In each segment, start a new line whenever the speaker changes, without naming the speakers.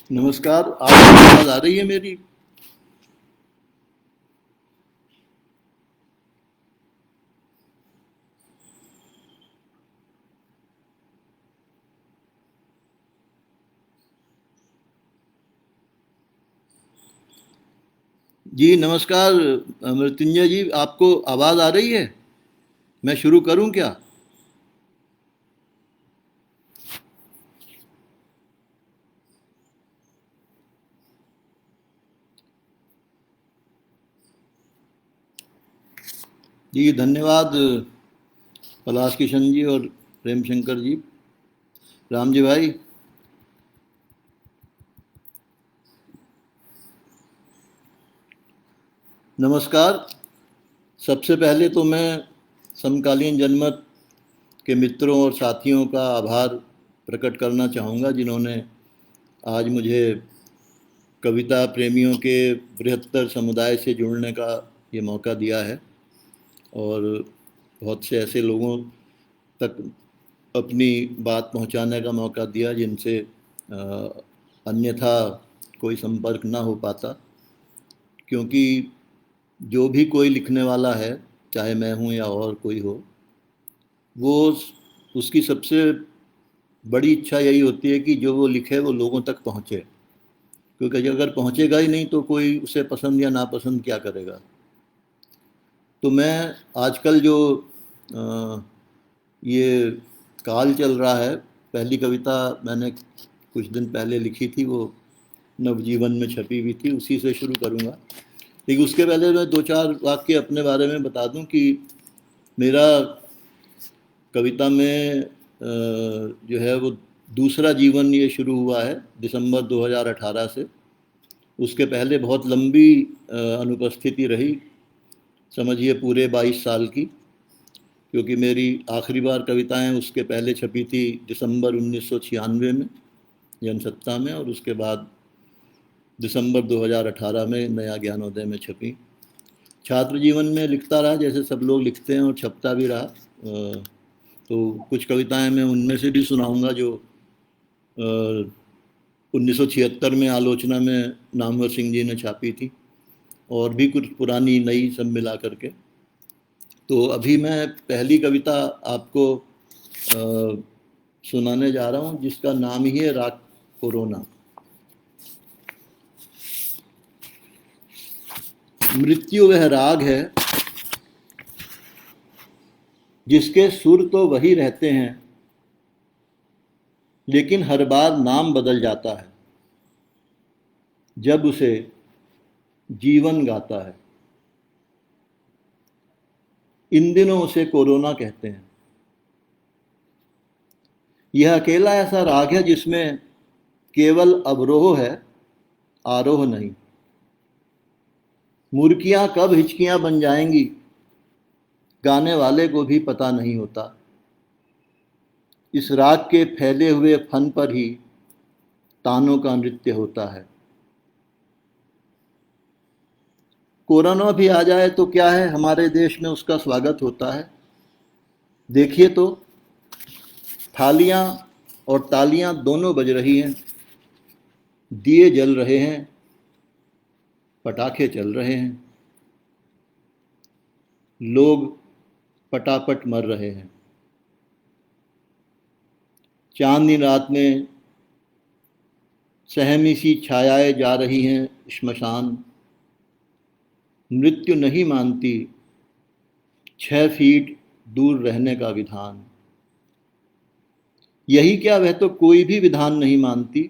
नमस्कार, आपको आवाज़ आ रही है मेरी? जी नमस्कार। मृत्युंजय जी, आपको आवाज़ आ रही है? मैं शुरू करूं क्या? जी धन्यवाद। पलाश किशन जी और प्रेम शंकर जी, राम जी भाई। नमस्कार। सबसे पहले तो मैं समकालीन जनमत के मित्रों और साथियों का आभार प्रकट करना चाहूँगा, जिन्होंने आज मुझे कविता प्रेमियों के बृहत्तर समुदाय से जुड़ने का ये मौका दिया है, और बहुत से ऐसे लोगों तक अपनी बात पहुंचाने का मौका दिया जिनसे अन्यथा कोई संपर्क ना हो पाता। क्योंकि जो भी कोई लिखने वाला है, चाहे मैं हूँ या और कोई हो, वो उसकी सबसे बड़ी इच्छा यही होती है कि जो वो लिखे वो लोगों तक पहुँचे। क्योंकि अगर पहुँचेगा ही नहीं तो कोई उसे पसंद या नापसंद क्या करेगा। तो मैं आजकल जो अ, ये काल चल रहा है, पहली कविता मैंने कुछ दिन पहले लिखी थी, वो नवजीवन में छपी हुई थी, उसी से शुरू करूँगा। लेकिन उसके पहले मैं दो चार वाक्य अपने बारे में बता दूं कि मेरा कविता में जो है वो दूसरा जीवन ये शुरू हुआ है दिसंबर 2018 से। उसके पहले बहुत लंबी अनुपस्थिति रही, समझिए पूरे 22 साल की। क्योंकि मेरी आखिरी बार कविताएं उसके पहले छपी थी दिसंबर 1996 में जनसत्ता में, और उसके बाद दिसंबर 2018 में नया ज्ञानोदय में छपी। छात्र जीवन में लिखता रहा जैसे सब लोग लिखते हैं, और छपता भी रहा। तो कुछ कविताएं मैं उनमें से भी सुनाऊंगा जो 1976 में आलोचना में नामवर सिंह जी ने छापी थी, और भी कुछ पुरानी नई सब मिला करके। तो अभी मैं पहली कविता आपको सुनाने जा रहा हूँ, जिसका नाम ही है राग कोरोना। मृत्यु वह राग है जिसके सुर तो वही रहते हैं, लेकिन हर बार नाम बदल जाता है जब उसे जीवन गाता है। इन दिनों उसे कोरोना कहते हैं। यह अकेला ऐसा राग है जिसमें केवल अवरोह है, आरोह नहीं। मुर्कियां कब हिचकियां बन जाएंगी, गाने वाले को भी पता नहीं होता। इस राग के फैले हुए फन पर ही तानों का नृत्य होता है। कोरोना भी आ जाए तो क्या है, हमारे देश में उसका स्वागत होता है। देखिए तो, थालियां और तालियां दोनों बज रही हैं, दिए जल रहे हैं, पटाखे चल रहे हैं, लोग पटापट मर रहे हैं। चांदनी रात में सहमी सी छायाएं जा रही हैं श्मशान। मृत्यु नहीं मानती 6 फीट दूर रहने का विधान। यही क्या, वह तो कोई भी विधान नहीं मानती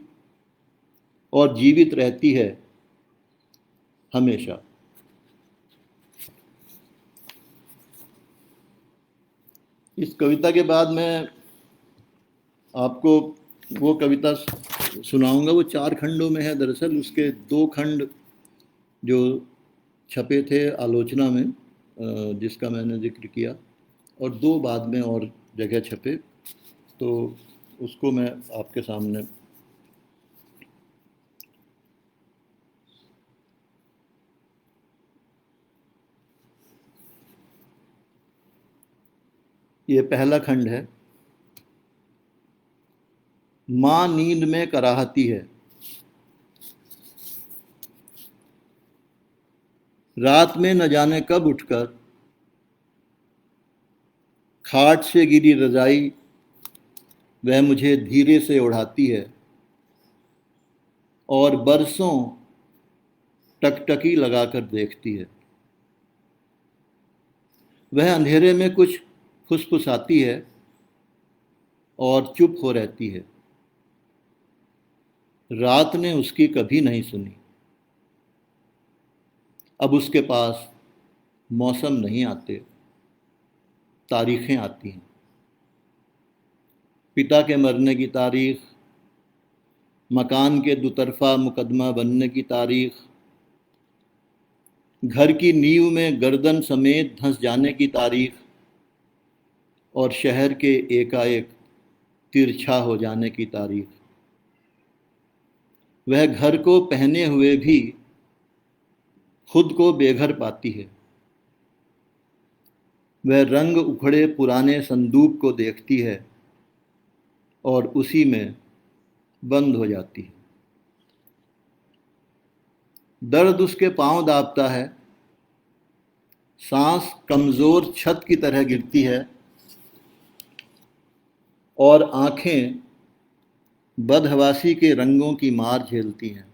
और जीवित रहती है हमेशा। इस कविता के बाद मैं आपको वो कविता सुनाऊंगा। वो 4 खंडों में है दरअसल। उसके 2 खंड जो छपे थे आलोचना में, जिसका मैंने जिक्र किया, और 2 बाद में और जगह छपे। तो उसको मैं आपके सामने ये पहला खंड है। माँ नींद में कराहती है, रात में न जाने कब उठकर खाट से गिरी रजाई वह मुझे धीरे से उड़ाती है और बरसों टकटकी लगाकर देखती है। वह अंधेरे में कुछ फुसफुसाती है और चुप हो रहती है। रात ने उसकी कभी नहीं सुनी। अब उसके पास मौसम नहीं आते, तारीखें आती हैं। पिता के मरने की तारीख, मकान के दुतरफा मुकदमा बनने की तारीख, घर की नींव में गर्दन समेत धंस जाने की तारीख और शहर के एकाएक तिरछा हो जाने की तारीख। वह घर को पहने हुए भी खुद को बेघर पाती है। वह रंग उखड़े पुराने संदूक को देखती है और उसी में बंद हो जाती है। दर्द उसके पांव दाबता है, सांस कमजोर छत की तरह गिरती है और आंखें बदहवासी के रंगों की मार झेलती हैं।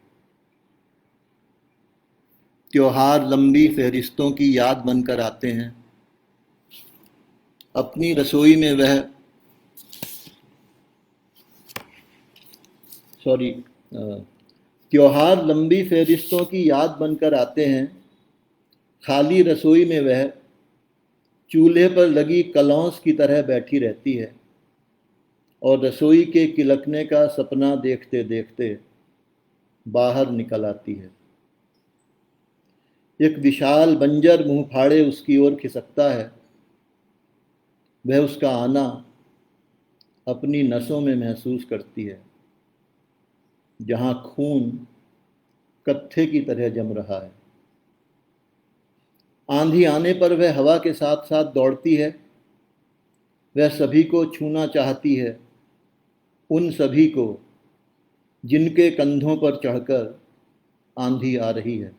त्योहार लंबी फहरिस्तों की याद बनकर आते हैं। अपनी रसोई में वह त्योहार लंबी फहरिस्तों की याद बनकर आते हैं। खाली रसोई में वह चूल्हे पर लगी कलौंस की तरह बैठी रहती है और रसोई के किलकने का सपना देखते देखते बाहर निकल आती है। एक विशाल बंजर मुंह फाड़े उसकी ओर खिसकता है। वह उसका आना अपनी नसों में महसूस करती है, जहां खून कत्थे की तरह जम रहा है। आंधी आने पर वह हवा के साथ साथ दौड़ती है। वह सभी को छूना चाहती है, उन सभी को जिनके कंधों पर चढ़कर आंधी आ रही है।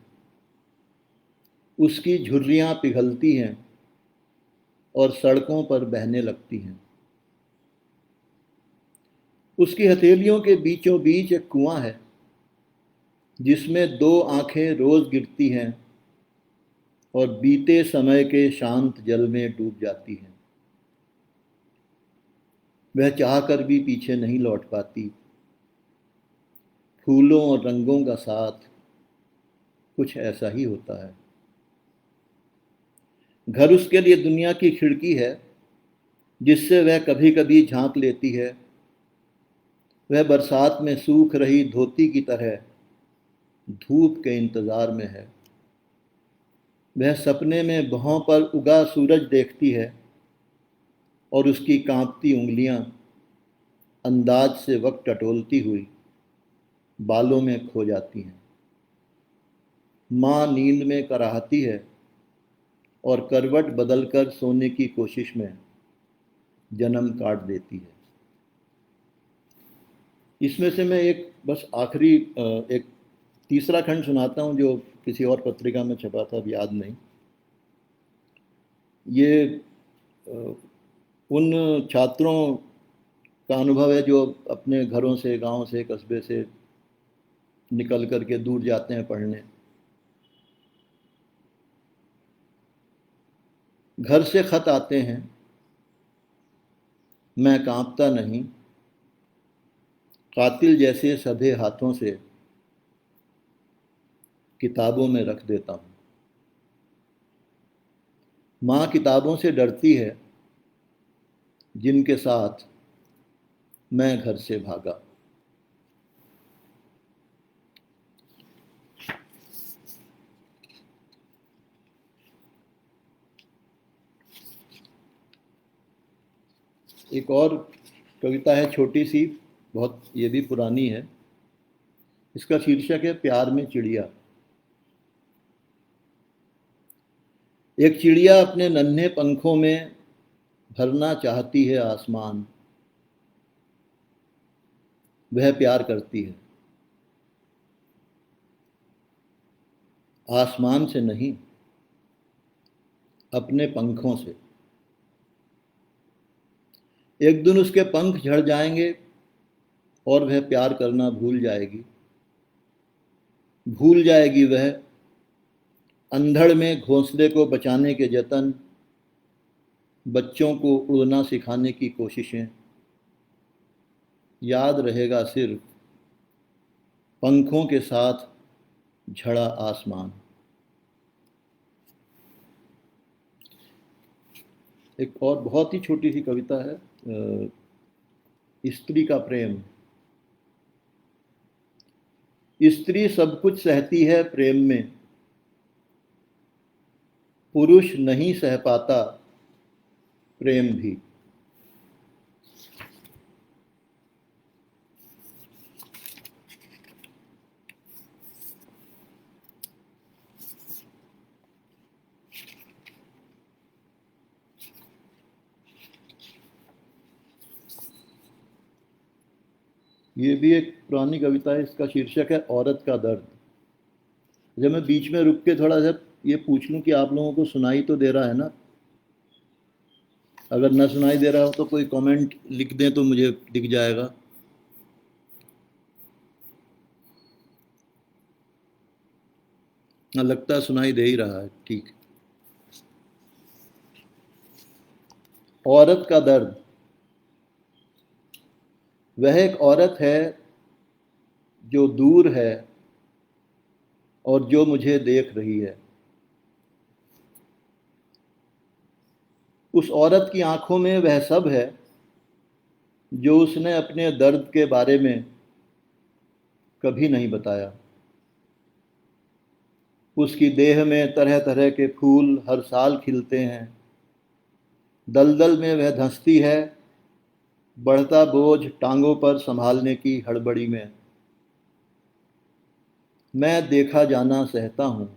उसकी झुर्रियां पिघलती हैं और सड़कों पर बहने लगती हैं। उसकी हथेलियों के बीचों बीच एक कुआं है, जिसमें दो आंखें रोज गिरती हैं और बीते समय के शांत जल में डूब जाती हैं। वह चाहकर भी पीछे नहीं लौट पाती। फूलों और रंगों का साथ कुछ ऐसा ही होता है। घर उसके लिए दुनिया की खिड़की है, जिससे वह कभी कभी झांक लेती है। वह बरसात में सूख रही धोती की तरह धूप के इंतजार में है। वह सपने में भौं पर उगा सूरज देखती है और उसकी कांपती उंगलियां अंदाज से वक्त टटोलती हुई बालों में खो जाती हैं। माँ नींद में कराहती है और करवट बदलकर सोने की कोशिश में जन्म काट देती है। इसमें से मैं एक बस आखिरी एक तीसरा खंड सुनाता हूँ, जो किसी और पत्रिका में छपा था, अब याद नहीं। ये उन छात्रों का अनुभव है जो अपने घरों से, गांव से, कस्बे से निकल करके दूर जाते हैं पढ़ने। घर से खत आते हैं, मैं कांपता नहीं, कातिल जैसे सधे हाथों से किताबों में रख देता हूँ। माँ किताबों से डरती है, जिनके साथ मैं घर से भागा। एक और कविता है, छोटी सी, बहुत, ये भी पुरानी है। इसका शीर्षक है प्यार में चिड़िया। एक चिड़िया अपने नन्हे पंखों में भरना चाहती है आसमान। वह प्यार करती है, आसमान से नहीं, अपने पंखों से। एक दिन उसके पंख झड़ जाएंगे और वह प्यार करना भूल जाएगी। भूल जाएगी वह अंधड़ में घोंसले को बचाने के जतन, बच्चों को उड़ना सिखाने की कोशिशें। याद रहेगा सिर्फ पंखों के साथ झड़ा आसमान। एक और बहुत ही छोटी सी कविता है, स्त्री का प्रेम। स्त्री सब कुछ सहती है प्रेम में, पुरुष नहीं सह पाता प्रेम भी। ये भी एक पुरानी कविता है, इसका शीर्षक है औरत का दर्द। जब मैं बीच में रुक के थोड़ा सा ये पूछ लूं कि आप लोगों को सुनाई तो दे रहा है ना? अगर न सुनाई दे रहा हो तो कोई कमेंट लिख दें तो मुझे दिख जाएगा। हाँ, लगता है सुनाई दे ही रहा है, ठीक। औरत का दर्द। वह एक औरत है जो दूर है और जो मुझे देख रही है। उस औरत की आंखों में वह सब है जो उसने अपने दर्द के बारे में कभी नहीं बताया। उसकी देह में तरह तरह के फूल हर साल खिलते हैं। दलदल में वह धंसती है, बढ़ता बोझ टांगों पर संभालने की हड़बड़ी में। मैं देखा जाना सहता हूँ,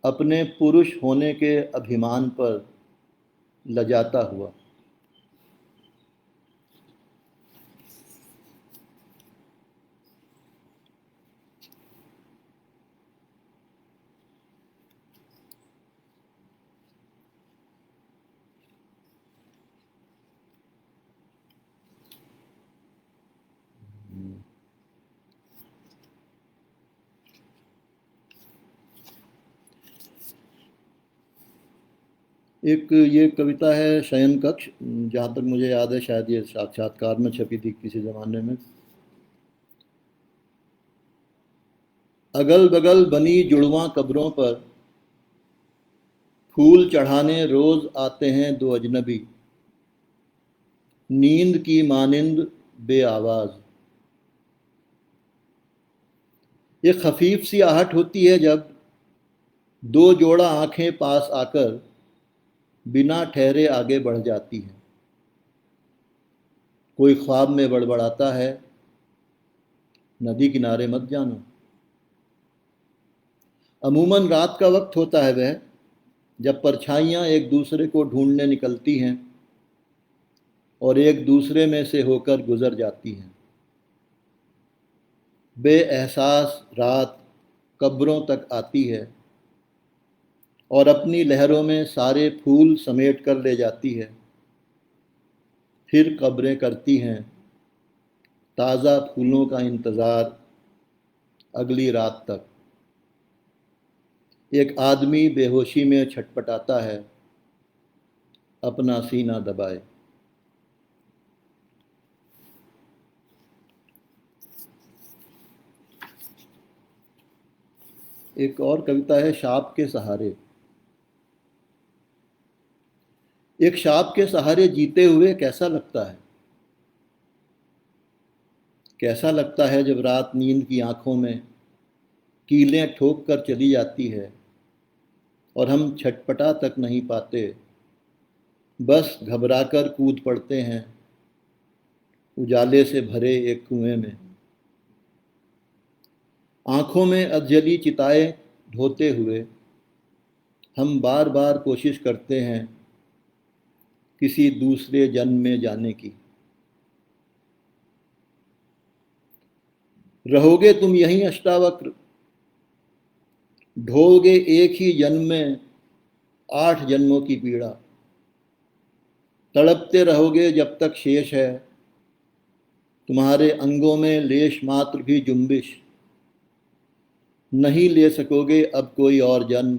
अपने पुरुष होने के अभिमान पर लजाता हुआ। एक ये कविता है शयन कक्ष, जहाँ तक मुझे याद है शायद ये साक्षात्कार में छपी थी किसी ज़माने में। अगल बगल बनी जुड़वां कब्रों पर फूल चढ़ाने रोज आते हैं दो अजनबी, नींद की मानिंद बेआवाज। ये खफीफ सी आहट होती है जब दो जोड़ा आंखें पास आकर बिना ठहरे आगे बढ़ जाती हैं। कोई ख्वाब में बड़बड़ाता है, नदी किनारे मत जाना। अमूमन रात का वक्त होता है वह, जब परछाइयाँ एक दूसरे को ढूंढने निकलती हैं और एक दूसरे में से होकर गुजर जाती हैं। बेएहसास रात कब्रों तक आती है और अपनी लहरों में सारे फूल समेट कर ले जाती है। फिर कब्रें करती हैं ताज़ा फूलों का इंतज़ार अगली रात तक। एक आदमी बेहोशी में छटपटाता है, अपना सीना दबाए। एक और कविता है शाप के सहारे। एक शाप के सहारे जीते हुए कैसा लगता है? कैसा लगता है जब रात नींद की आंखों में कीलें ठोक कर चली जाती है और हम छटपटा तक नहीं पाते, बस घबराकर कूद पड़ते हैं उजाले से भरे एक कुएं में। आंखों में अधजली चिताएं ढोते हुए हम बार बार कोशिश करते हैं किसी दूसरे जन्म में जाने की। रहोगे तुम यहीं अष्टावक्र, ढोगे एक ही जन्म में 8 जन्मों की पीड़ा। तड़पते रहोगे जब तक शेष है तुम्हारे अंगों में लेश मात्र भी जुम्बिश। नहीं ले सकोगे अब कोई और जन्म।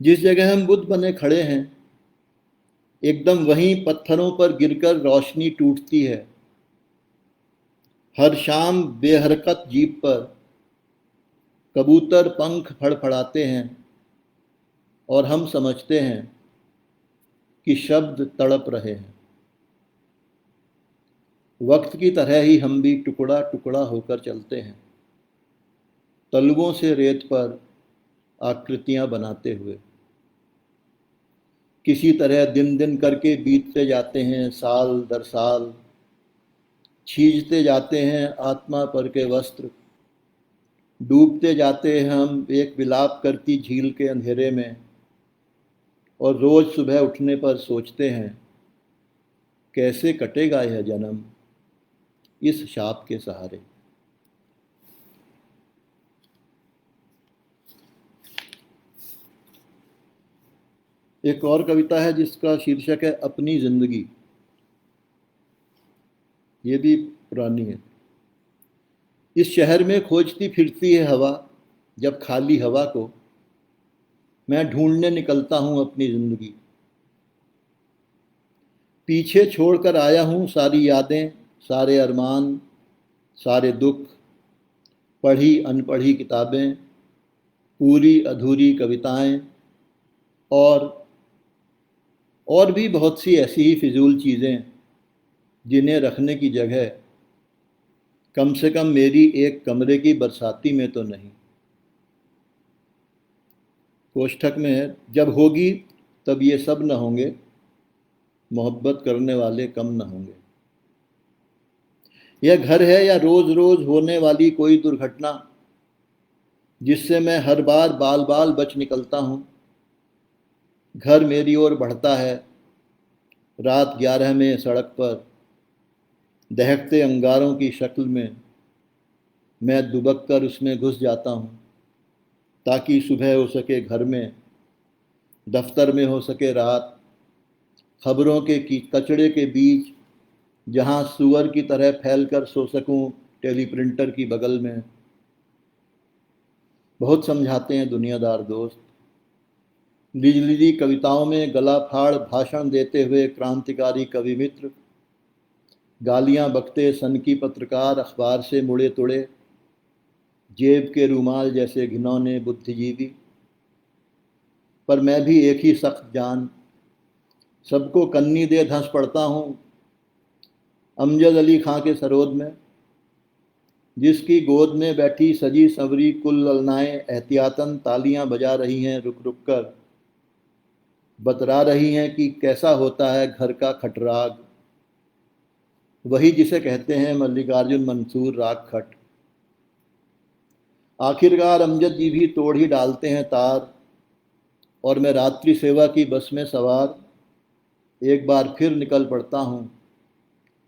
जिस जगह हम बुद्ध बने खड़े हैं एकदम वहीं पत्थरों पर गिरकर रोशनी टूटती है। हर शाम बेहरकत जीप पर कबूतर पंख फड़फड़ाते हैं और हम समझते हैं कि शब्द तड़प रहे हैं। वक्त की तरह ही हम भी टुकड़ा टुकड़ा होकर चलते हैं, तलवों से रेत पर आकृतियां बनाते हुए। किसी तरह दिन दिन करके बीतते जाते हैं साल दर साल। छींचते जाते हैं आत्मा पर के वस्त्र। डूबते जाते हैं हम एक विलाप करती झील के अंधेरे में। और रोज सुबह उठने पर सोचते हैं कैसे कटेगा यह जन्म इस शाप के सहारे। एक और कविता है जिसका शीर्षक है अपनी जिंदगी। ये भी पुरानी है। इस शहर में खोजती फिरती है हवा, जब खाली हवा को मैं ढूंढने निकलता हूं अपनी जिंदगी। पीछे छोड़कर आया हूं सारी यादें, सारे अरमान, सारे दुख, पढ़ी अनपढ़ी किताबें, पूरी अधूरी कविताएं और भी बहुत सी ऐसी ही फिजूल चीज़ें जिन्हें रखने की जगह कम से कम मेरी एक कमरे की बरसाती में तो नहीं। कोष्ठक में है, जब होगी तब ये सब न होंगे, मोहब्बत करने वाले कम न होंगे। यह घर है या रोज रोज होने वाली कोई दुर्घटना जिससे मैं हर बार बाल बाल बच निकलता हूँ। घर मेरी ओर बढ़ता है रात 11 में सड़क पर, दहकते अंगारों की शक्ल में मैं दुबक कर उसमें घुस जाता हूँ ताकि सुबह हो सके घर में, दफ्तर में हो सके रात, खबरों के कचड़े के बीच जहाँ सुअर की तरह फैलकर सो सकूं टेलीप्रिंटर की बगल में। बहुत समझाते हैं दुनियादार दोस्त, लिजलिजी कविताओं में गला फाड़ भाषण देते हुए क्रांतिकारी कवि मित्र, गालियां बकते सनकी पत्रकार अखबार से मुड़े तुड़े, जेब के रूमाल जैसे घिनौने बुद्धिजीवी। पर मैं भी एक ही सख्त जान, सबको कन्नी दे धंस पड़ता हूँ अमजद अली खां के सरोद में, जिसकी गोद में बैठी सजी संवरी कुल ललनाएं एहतियातन तालियां बजा रही हैं रुक रुक कर, बतरा रही हैं कि कैसा होता है घर का खटराग, वही जिसे कहते हैं मल्लिकार्जुन मंसूर राग खट। आखिरकार अमजद जी भी तोड़ ही डालते हैं तार और मैं रात्रि सेवा की बस में सवार एक बार फिर निकल पड़ता हूँ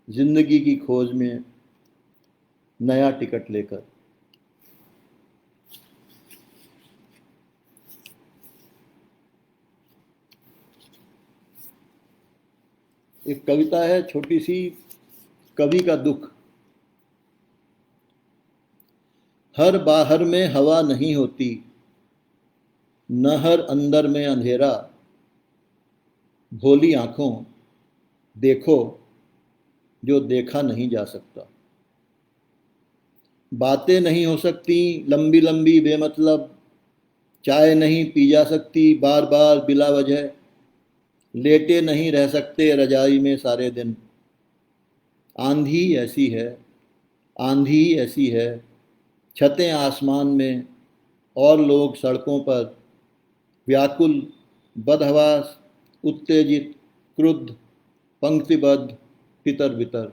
जिंदगी की खोज में नया टिकट लेकर। एक कविता है छोटी सी, कवि का दुख। हर बाहर में हवा नहीं होती, न हर अंदर में अंधेरा, भोली आंखों देखो जो देखा नहीं जा सकता। बातें नहीं हो सकती लंबी लंबी बेमतलब, चाय नहीं पी जा सकती बार बार बिला वजह, लेटे नहीं रह सकते रजाई में सारे दिन। आंधी ऐसी है, आंधी ऐसी है, छतें आसमान में और लोग सड़कों पर, व्याकुल, बदहवास, उत्तेजित, क्रुद्ध, पंक्तिबद्ध, तितर बितर।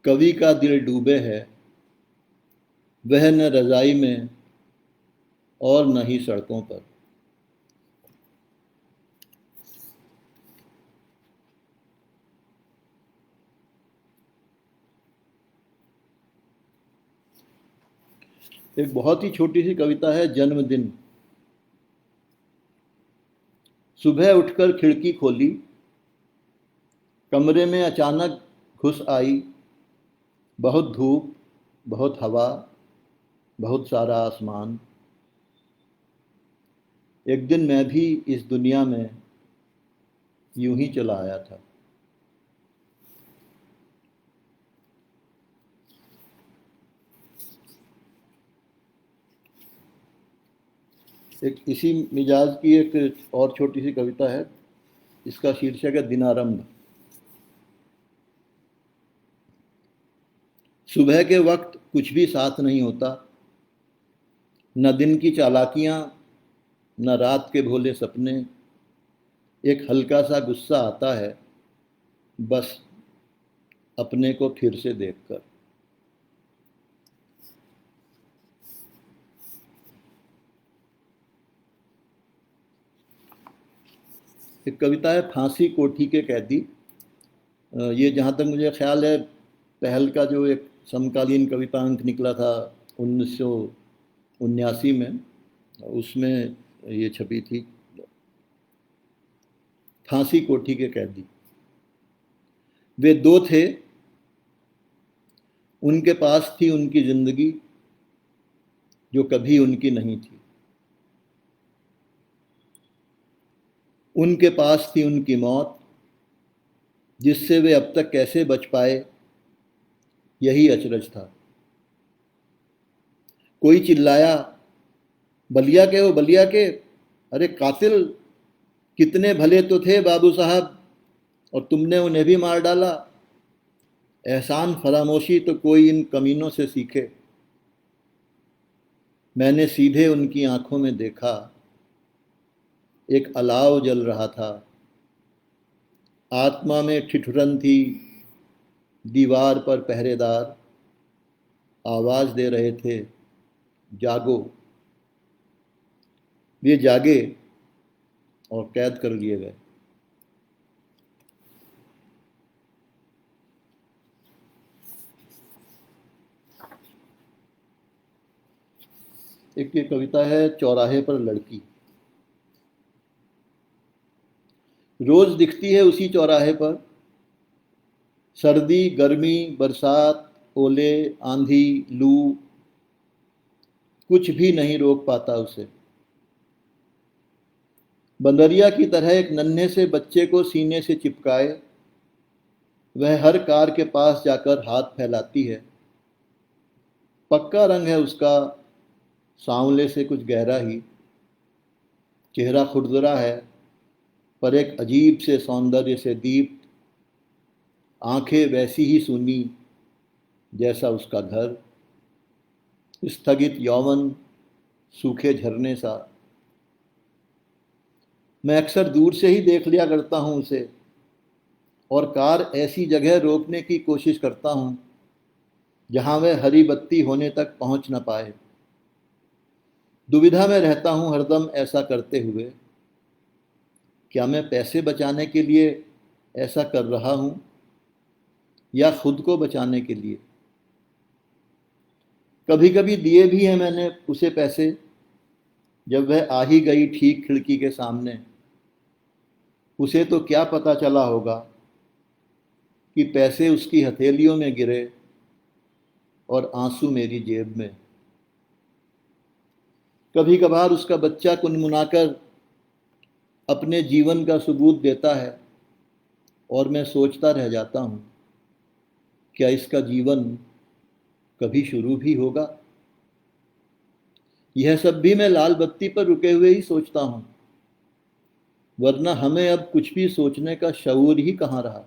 कवि का दिल डूबे है, वह न रजाई में और न ही सड़कों पर। एक बहुत ही छोटी सी कविता है जन्मदिन। सुबह उठकर खिड़की खोली, कमरे में अचानक घुस आई बहुत धूप, बहुत हवा, बहुत सारा आसमान। एक दिन मैं भी इस दुनिया में यूं ही चला आया था। एक इसी मिजाज की एक और छोटी सी कविता है, इसका शीर्षक है दिनारंभ। सुबह के वक्त कुछ भी साथ नहीं होता, न दिन की चालाकियां, न रात के भोले सपने। एक हल्का सा गुस्सा आता है बस अपने को फिर से देखकर। एक कविता है फांसी कोठी के कैदी। ये जहाँ तक मुझे ख्याल है पहल का जो एक समकालीन कविता अंक निकला था 1979 में, उसमें ये छपी थी, फांसी कोठी के कैदी। वे दो थे, उनके पास थी उनकी जिंदगी जो कभी उनकी नहीं थी। उनके पास थी उनकी मौत जिससे वे अब तक कैसे बच पाए, यही अचरज था। कोई चिल्लाया, बलिया के हो बलिया के, अरे कातिल, कितने भले तो थे बाबू साहब और तुमने उन्हें भी मार डाला। एहसान फरामोशी तो कोई इन कमीनों से सीखे। मैंने सीधे उनकी आंखों में देखा, एक अलाव जल रहा था। आत्मा में ठिठुरन थी, दीवार पर पहरेदार आवाज दे रहे थे, जागो। वे जागे और कैद कर लिए गए। एक ये कविता है चौराहे पर लड़की। रोज दिखती है उसी चौराहे पर, सर्दी गर्मी बरसात ओले आंधी लू, कुछ भी नहीं रोक पाता उसे। बंदरिया की तरह एक नन्हे से बच्चे को सीने से चिपकाए वह हर कार के पास जाकर हाथ फैलाती है। पक्का रंग है उसका, सांवले से कुछ गहरा ही। चेहरा खुरदरा है पर एक अजीब से सौंदर्य से दीप्त। आंखें वैसी ही सूनी जैसा उसका घर। स्थगित यौवन, सूखे झरने सा। मैं अक्सर दूर से ही देख लिया करता हूं उसे और कार ऐसी जगह रोकने की कोशिश करता हूं जहां वह हरी बत्ती होने तक पहुंच न पाए। दुविधा में रहता हूं हरदम ऐसा करते हुए। क्या मैं पैसे बचाने के लिए ऐसा कर रहा हूं या खुद को बचाने के लिए? कभी कभी दिए भी हैं मैंने उसे पैसे, जब वह आ ही गई ठीक खिड़की के सामने। उसे तो क्या पता चला होगा कि पैसे उसकी हथेलियों में गिरे और आंसू मेरी जेब में। कभी कभार उसका बच्चा कुनमुनाकर अपने जीवन का सबूत देता है और मैं सोचता रह जाता हूं, क्या इसका जीवन कभी शुरू भी होगा? यह सब भी मैं लाल बत्ती पर रुके हुए ही सोचता हूं, वरना हमें अब कुछ भी सोचने का शऊर ही कहां रहा।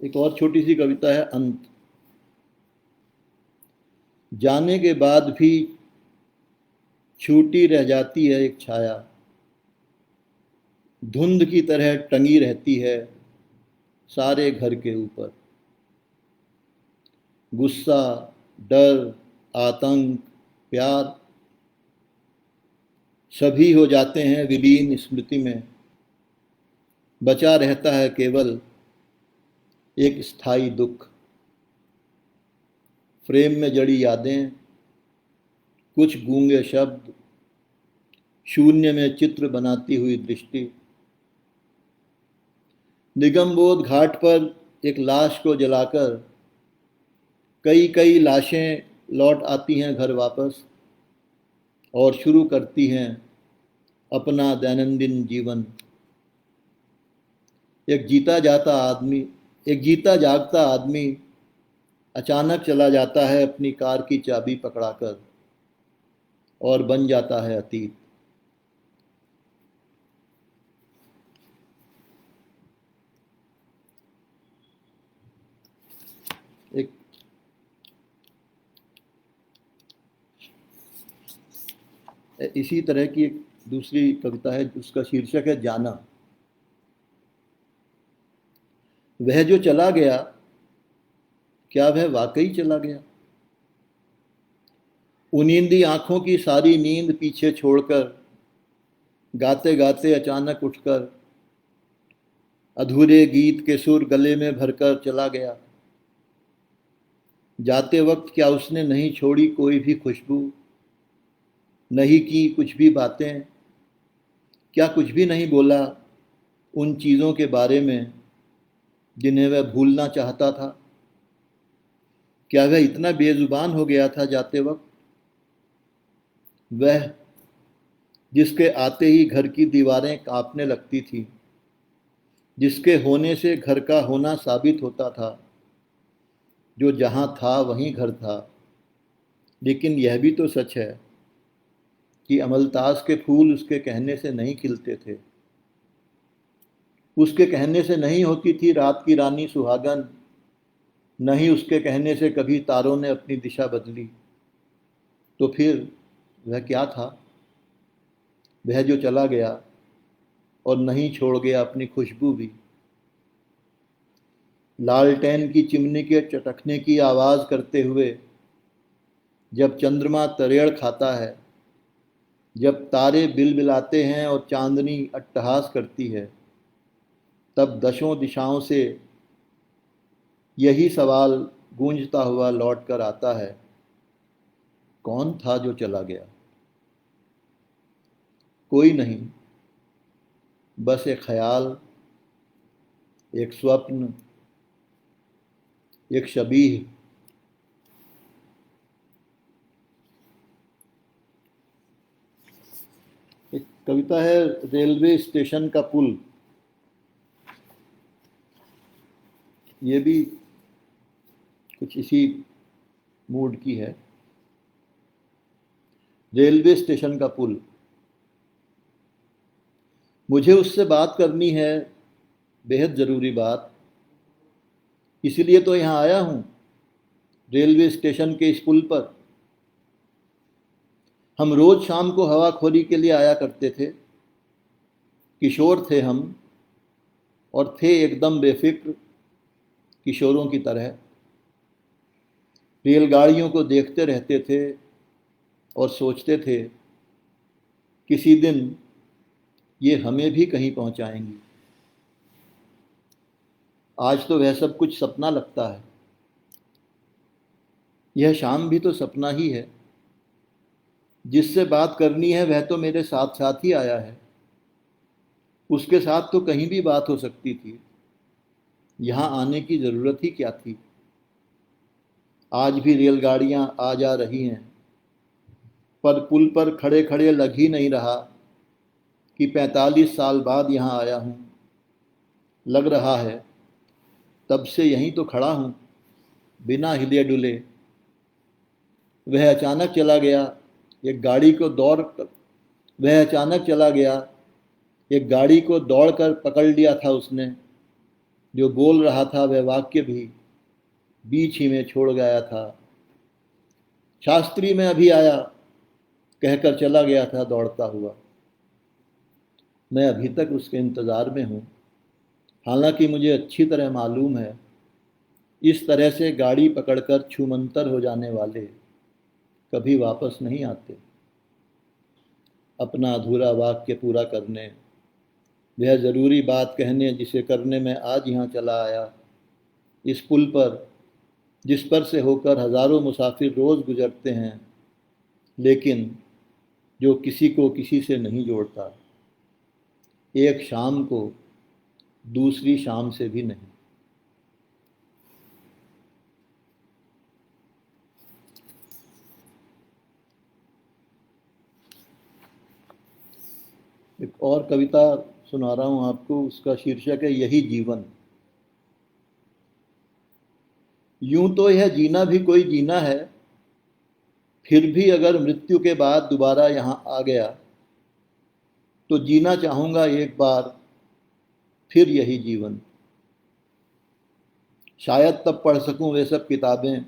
एक और छोटी सी कविता है अंत। जाने के बाद भी छूटी रह जाती है एक छाया, धुंध की तरह टंगी रहती है सारे घर के ऊपर। गुस्सा, डर, आतंक, प्यार सभी हो जाते हैं विलीन स्मृति में। बचा रहता है केवल एक स्थायी दुख, फ्रेम में जड़ी यादें, कुछ गूंगे शब्द, शून्य में चित्र बनाती हुई दृष्टि। निगमबोध घाट पर एक लाश को जलाकर कई कई लाशें लौट आती हैं घर वापस और शुरू करती हैं अपना दैनंदिन जीवन। एक जीता जागता आदमी अचानक चला जाता है अपनी कार की चाबी पकड़ाकर और बन जाता है अतीत। एक इसी तरह की एक दूसरी कविता है, उसका शीर्षक है जाना। वह जो चला गया, क्या वह वाकई चला गया? उनींदी आंखों की सारी नींद पीछे छोड़कर गाते गाते अचानक उठकर अधूरे गीत के सुर गले में भरकर चला गया। जाते वक्त क्या उसने नहीं छोड़ी कोई भी खुशबू, नहीं की कुछ भी बातें, क्या कुछ भी नहीं बोला उन चीज़ों के बारे में जिन्हें वह भूलना चाहता था? क्या वह इतना बेजुबान हो गया था जाते वक्त? वह जिसके आते ही घर की दीवारें कांपने लगती थी, जिसके होने से घर का होना साबित होता था, जो जहाँ था वहीं घर था। लेकिन यह भी तो सच है कि अमलतास के फूल उसके कहने से नहीं खिलते थे, उसके कहने से नहीं होती थी रात की रानी सुहागन, नहीं उसके कहने से कभी तारों ने अपनी दिशा बदली। तो फिर वह क्या था? वह जो चला गया और नहीं छोड़ गया अपनी खुशबू भी। लालटेन की चिमनी के चटकने की आवाज़ करते हुए जब चंद्रमा तरेड़ खाता है, जब तारे बिलबिलाते हैं और चांदनी अट्टहास करती है, तब दशों दिशाओं से यही सवाल गूंजता हुआ लौट कर आता है, कौन था जो चला गया? कोई नहीं, बस एक ख्याल, एक स्वप्न, एक शबीह। एक कविता है रेलवे स्टेशन का पुल। ये भी कुछ इसी मूड की है। रेलवे स्टेशन का पुल, मुझे उससे बात करनी है, बेहद ज़रूरी बात, इसीलिए तो यहाँ आया हूँ रेलवे स्टेशन के इस पुल पर। हम रोज़ शाम को हवाखोरी के लिए आया करते थे, किशोर थे हम और थे एकदम बेफिक्र, किशोरों की तरह। रेलगाड़ियों को देखते रहते थे और सोचते थे किसी दिन ये हमें भी कहीं पहुंचाएंगी। आज तो वह सब कुछ सपना लगता है। यह शाम भी तो सपना ही है। जिससे बात करनी है वह तो मेरे साथ साथ ही आया है, उसके साथ तो कहीं भी बात हो सकती थी। यहाँ आने की ज़रूरत ही क्या थी? आज भी रेलगाड़ियाँ आ जा रही हैं, पर पुल पर खड़े खड़े लग ही नहीं रहा कि 45 साल बाद यहाँ आया हूँ। लग रहा है तब से यहीं तो खड़ा हूँ, बिना हिले डुले। वह अचानक चला गया, एक गाड़ी को दौड़ कर पकड़ लिया था उसने। जो बोल रहा था वह वाक्य भी बीच ही में छोड़ गया था। शास्त्री मैं अभी आया कहकर चला गया था दौड़ता हुआ। मैं अभी तक उसके इंतज़ार में हूँ, हालांकि मुझे अच्छी तरह मालूम है इस तरह से गाड़ी पकड़कर छूमंतर हो जाने वाले कभी वापस नहीं आते। अपना अधूरा वाक्य पूरा करने, वह ज़रूरी बात कहने जिसे करने मैं आज यहाँ चला आया, इस पुल पर जिस पर से होकर हज़ारों मुसाफिर रोज़ गुजरते हैं, लेकिन जो किसी को किसी से नहीं जोड़ता, एक शाम को दूसरी शाम से भी नहीं। एक और कविता सुना रहा हूँ आपको, उसका शीर्षक है यही जीवन। यूं तो यह जीना भी कोई जीना है, फिर भी अगर मृत्यु के बाद दोबारा यहाँ आ गया तो जीना चाहूँगा एक बार फिर यही जीवन। शायद तब पढ़ सकूँ वे सब किताबें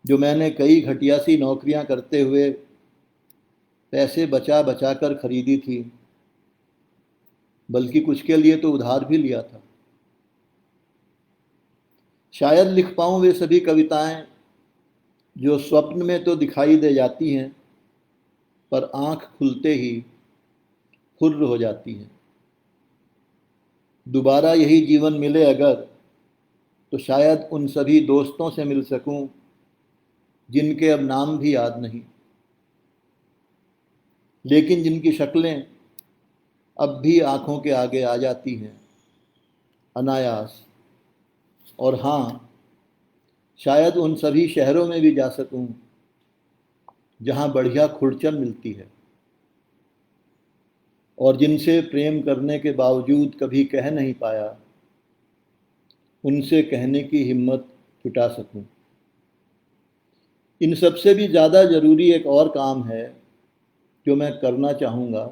जो मैंने कई घटिया सी नौकरियाँ करते हुए पैसे बचा बचा कर खरीदी थी, बल्कि कुछ के लिए तो उधार भी लिया था। शायद लिख पाऊँ वे सभी कविताएं जो स्वप्न में तो दिखाई दे जाती हैं, पर आँख खुलते ही हुर्र हो जाती हैं। दोबारा यही जीवन मिले अगर, तो शायद उन सभी दोस्तों से मिल सकूं जिनके अब नाम भी याद नहीं, लेकिन जिनकी शक्लें अब भी आँखों के आगे आ जाती हैं अनायास। और हाँ, शायद उन सभी शहरों में भी जा सकूं जहाँ बढ़िया खुरचन मिलती है, और जिनसे प्रेम करने के बावजूद कभी कह नहीं पाया, उनसे कहने की हिम्मत जुटा सकूं। इन सबसे भी ज़्यादा ज़रूरी एक और काम है जो मैं करना चाहूँगा।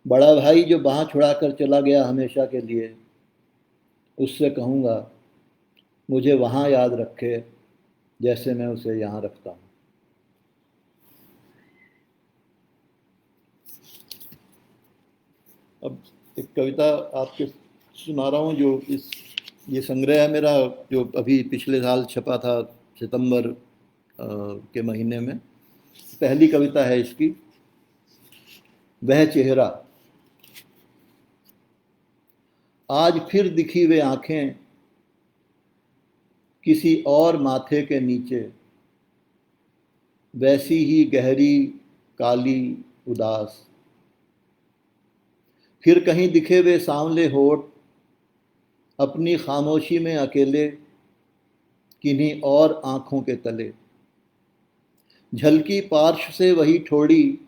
बड़ा भाई जो बाँह छुड़ाकर चला गया हमेशा के लिए, उससे कहूँगा मुझे वहाँ याद रखे जैसे मैं उसे यहाँ रखता हूँ। अब एक कविता आपके सुना रहा हूँ जो ये संग्रह है मेरा, जो अभी पिछले साल छपा था सितंबर के महीने में। पहली कविता है इसकी, वह चेहरा। आज फिर दिखी वे आंखें किसी और माथे के नीचे, वैसी ही गहरी काली उदास। फिर कहीं दिखे वे सांवले होठ अपनी खामोशी में अकेले, किन्हीं और आंखों के तले। झलकी पार्श्व से वही ठोड़ी,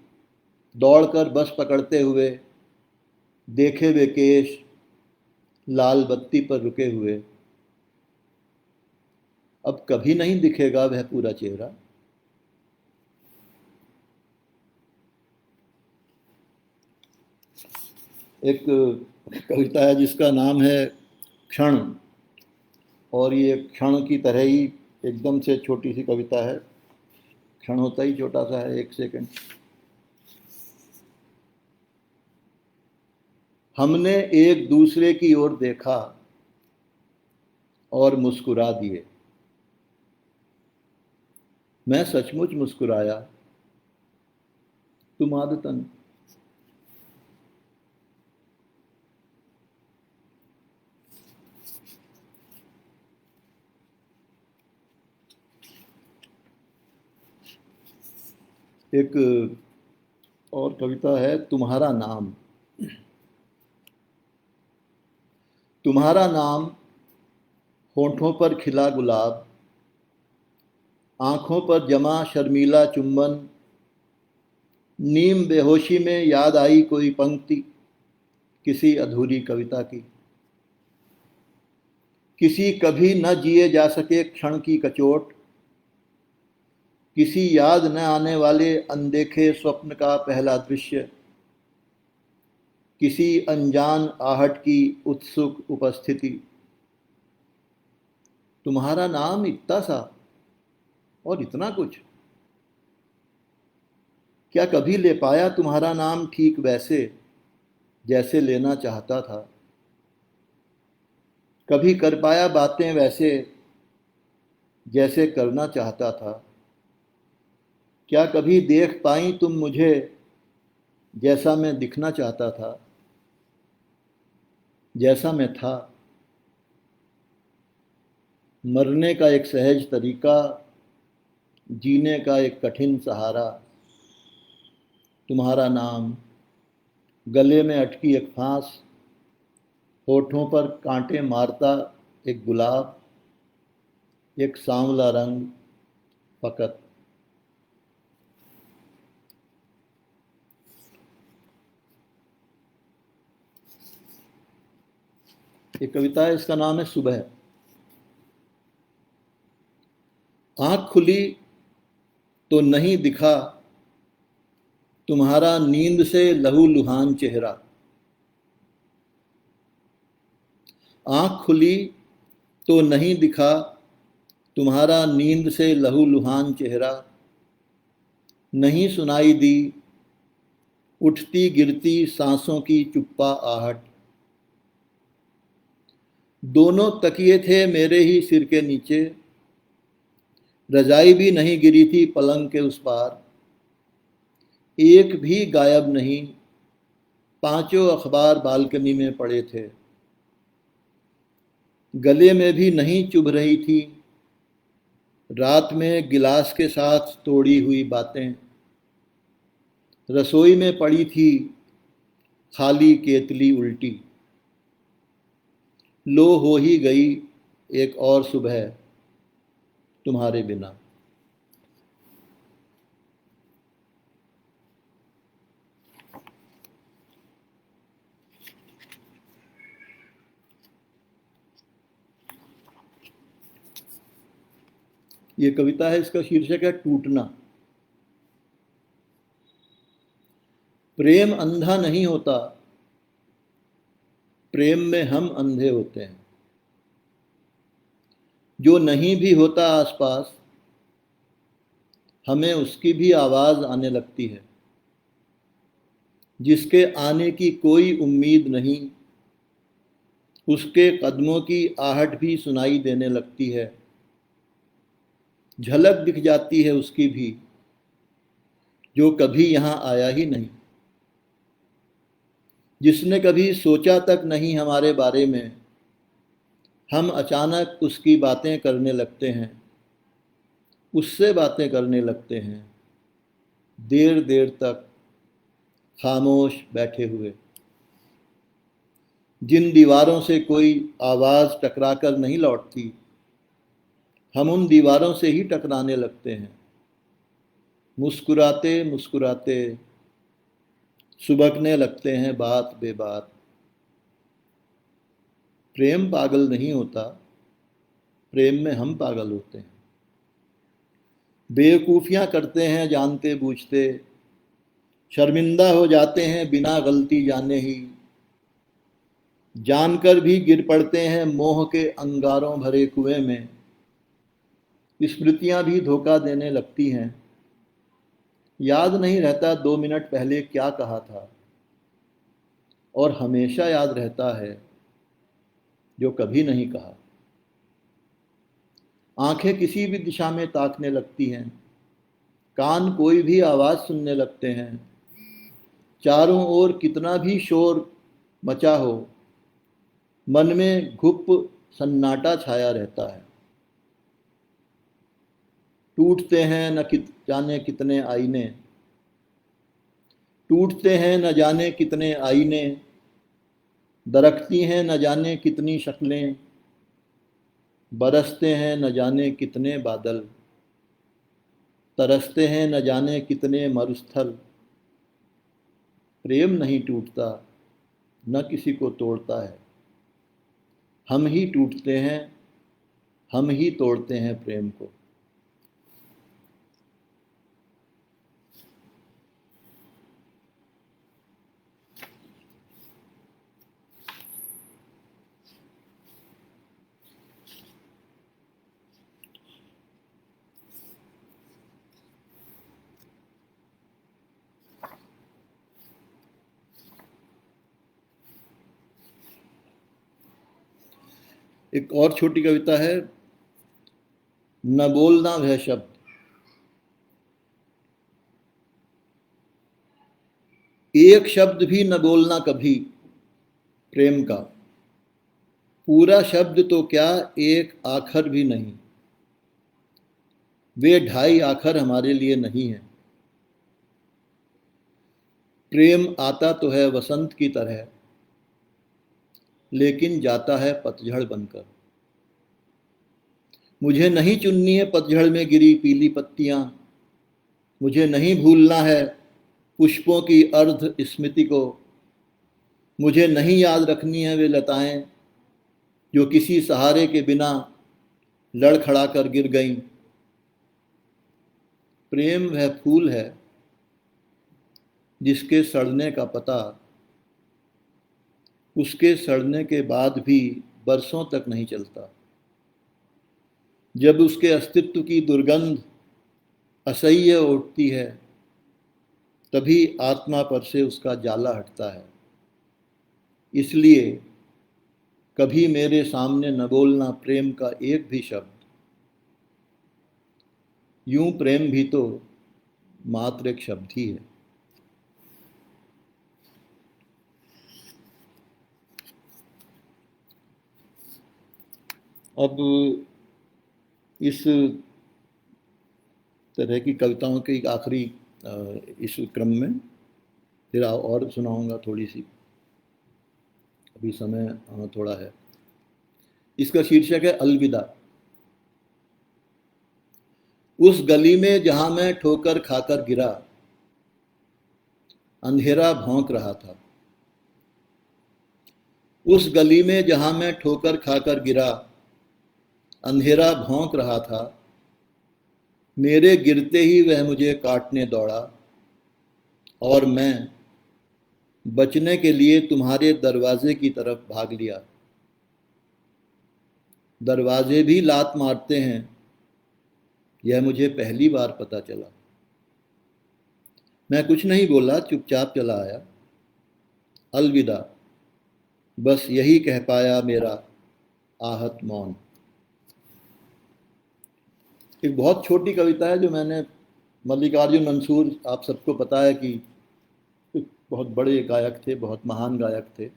दौड़कर बस पकड़ते हुए देखे वे केश लाल बत्ती पर रुके हुए। अब कभी नहीं दिखेगा वह पूरा चेहरा। एक कविता है जिसका नाम है क्षण, और ये क्षण की तरह ही एकदम से छोटी सी कविता है। क्षण होता ही छोटा सा है, 1 सेकंड। हमने एक दूसरे की ओर देखा और मुस्कुरा दिए। मैं सचमुच मुस्कुराया, तुम आदतन। एक और कविता है, तुम्हारा नाम। तुम्हारा नाम होठों पर खिला गुलाब, आंखों पर जमा शर्मीला चुंबन। नीम बेहोशी में याद आई कोई पंक्ति किसी अधूरी कविता की, किसी कभी न जिए जा सके क्षण की कचोट, किसी याद न आने वाले अनदेखे स्वप्न का पहला दृश्य, किसी अनजान आहट की उत्सुक उपस्थिति। तुम्हारा नाम इतना सा और इतना कुछ, क्या कभी ले पाया तुम्हारा नाम ठीक वैसे जैसे लेना चाहता था? कभी कर पाया बातें वैसे जैसे करना चाहता था? क्या कभी देख पाई तुम मुझे जैसा मैं दिखना चाहता था, जैसा मैं था? मरने का एक सहज तरीका, जीने का एक कठिन सहारा, तुम्हारा नाम, गले में अटकी एक फांस, होठों पर कांटे मारता एक गुलाब, एक सांवला रंग फकत। ये कविता है, इसका नाम है सुबह। आंख खुली तो नहीं दिखा तुम्हारा नींद से लहूलुहान चेहरा। आंख खुली तो नहीं दिखा तुम्हारा नींद से लहूलुहान चेहरा। नहीं सुनाई दी उठती गिरती सांसों की चुप्पा आहट। दोनों तकिए थे मेरे ही सिर के नीचे, रजाई भी नहीं गिरी थी पलंग के उस पार। एक भी गायब नहीं, पांचों अखबार बालकनी में पड़े थे। गले में भी नहीं चुभ रही थी रात में गिलास के साथ तोड़ी हुई बातें। रसोई में पड़ी थी खाली केतली उल्टी। लो हो ही गई एक और सुबह तुम्हारे बिना। ये कविता है, इसका शीर्षक है टूटना। प्रेम अंधा नहीं होता, प्रेम में हम अंधे होते हैं। जो नहीं भी होता आसपास, हमें उसकी भी आवाज आने लगती है। जिसके आने की कोई उम्मीद नहीं, उसके कदमों की आहट भी सुनाई देने लगती है। झलक दिख जाती है उसकी भी, जो कभी यहां आया ही नहीं। जिसने कभी सोचा तक नहीं हमारे बारे में, हम अचानक उसकी बातें करने लगते हैं। उससे बातें करने लगते हैं देर देर तक खामोश बैठे हुए। जिन दीवारों से कोई आवाज टकराकर नहीं लौटती, हम उन दीवारों से ही टकराने लगते हैं। मुस्कुराते मुस्कुराते सुबकने लगते हैं बात बेबात। प्रेम पागल नहीं होता, प्रेम में हम पागल होते हैं। बेवकूफ़ियाँ करते हैं जानते बूझते, शर्मिंदा हो जाते हैं बिना गलती जाने ही। जानकर भी गिर पड़ते हैं मोह के अंगारों भरे कुएं में। स्मृतियां भी धोखा देने लगती हैं। याद नहीं रहता 2 मिनट पहले क्या कहा था, और हमेशा याद रहता है जो कभी नहीं कहा। आंखें किसी भी दिशा में ताकने लगती हैं, कान कोई भी आवाज़ सुनने लगते हैं। चारों ओर कितना भी शोर मचा हो, मन में गुप सन्नाटा छाया रहता है। टूटते हैं न जाने कितने आईने, टूटते हैं न जाने कितने आईने। दरकती हैं न जाने कितनी शक्लें, बरसते हैं न जाने कितने बादल। तरसते हैं न जाने कितने मरुस्थल। प्रेम नहीं टूटता, न किसी को तोड़ता है। हम ही टूटते हैं, हम ही तोड़ते हैं प्रेम को। एक और छोटी कविता है, न बोलना वह शब्द। एक शब्द भी न बोलना कभी प्रेम का। पूरा शब्द तो क्या, एक आखर भी नहीं, वे ढाई आखर हमारे लिए नहीं है। प्रेम आता तो है वसंत की तरह, लेकिन जाता है पतझड़ बनकर। मुझे नहीं चुननी है पतझड़ में गिरी पीली पत्तियां, मुझे नहीं भूलना है पुष्पों की अर्ध स्मृति को, मुझे नहीं याद रखनी है वे लताएं जो किसी सहारे के बिना लड़खड़ा कर गिर गईं। प्रेम वह फूल है जिसके सड़ने का पता उसके सड़ने के बाद भी बरसों तक नहीं चलता। जब उसके अस्तित्व की दुर्गंध असह्य उठती है, तभी आत्मा पर से उसका जाला हटता है। इसलिए कभी मेरे सामने न बोलना प्रेम का एक भी शब्द। यूं प्रेम भी तो मात्र एक शब्द ही है। अब इस तरह की कविताओं के आखिरी इस क्रम में फिर और सुनाऊंगा थोड़ी सी, अभी समय थोड़ा है। इसका शीर्षक है अलविदा। उस गली में जहां मैं ठोकर खाकर गिरा, अंधेरा भौंक रहा था। उस गली में जहां मैं ठोकर खाकर गिरा, अंधेरा भौंक रहा था। मेरे गिरते ही वह मुझे काटने दौड़ा, और मैं बचने के लिए तुम्हारे दरवाजे की तरफ भाग लिया। दरवाजे भी लात मारते हैं, यह मुझे पहली बार पता चला। मैं कुछ नहीं बोला, चुपचाप चला आया। अलविदा, बस यही कह पाया मेरा आहत मौन। एक बहुत छोटी कविता है जो मैंने, मल्लिकार्जुन मंसूर आप सबको पता है कि बहुत बड़े गायक थे, बहुत महान गायक थे,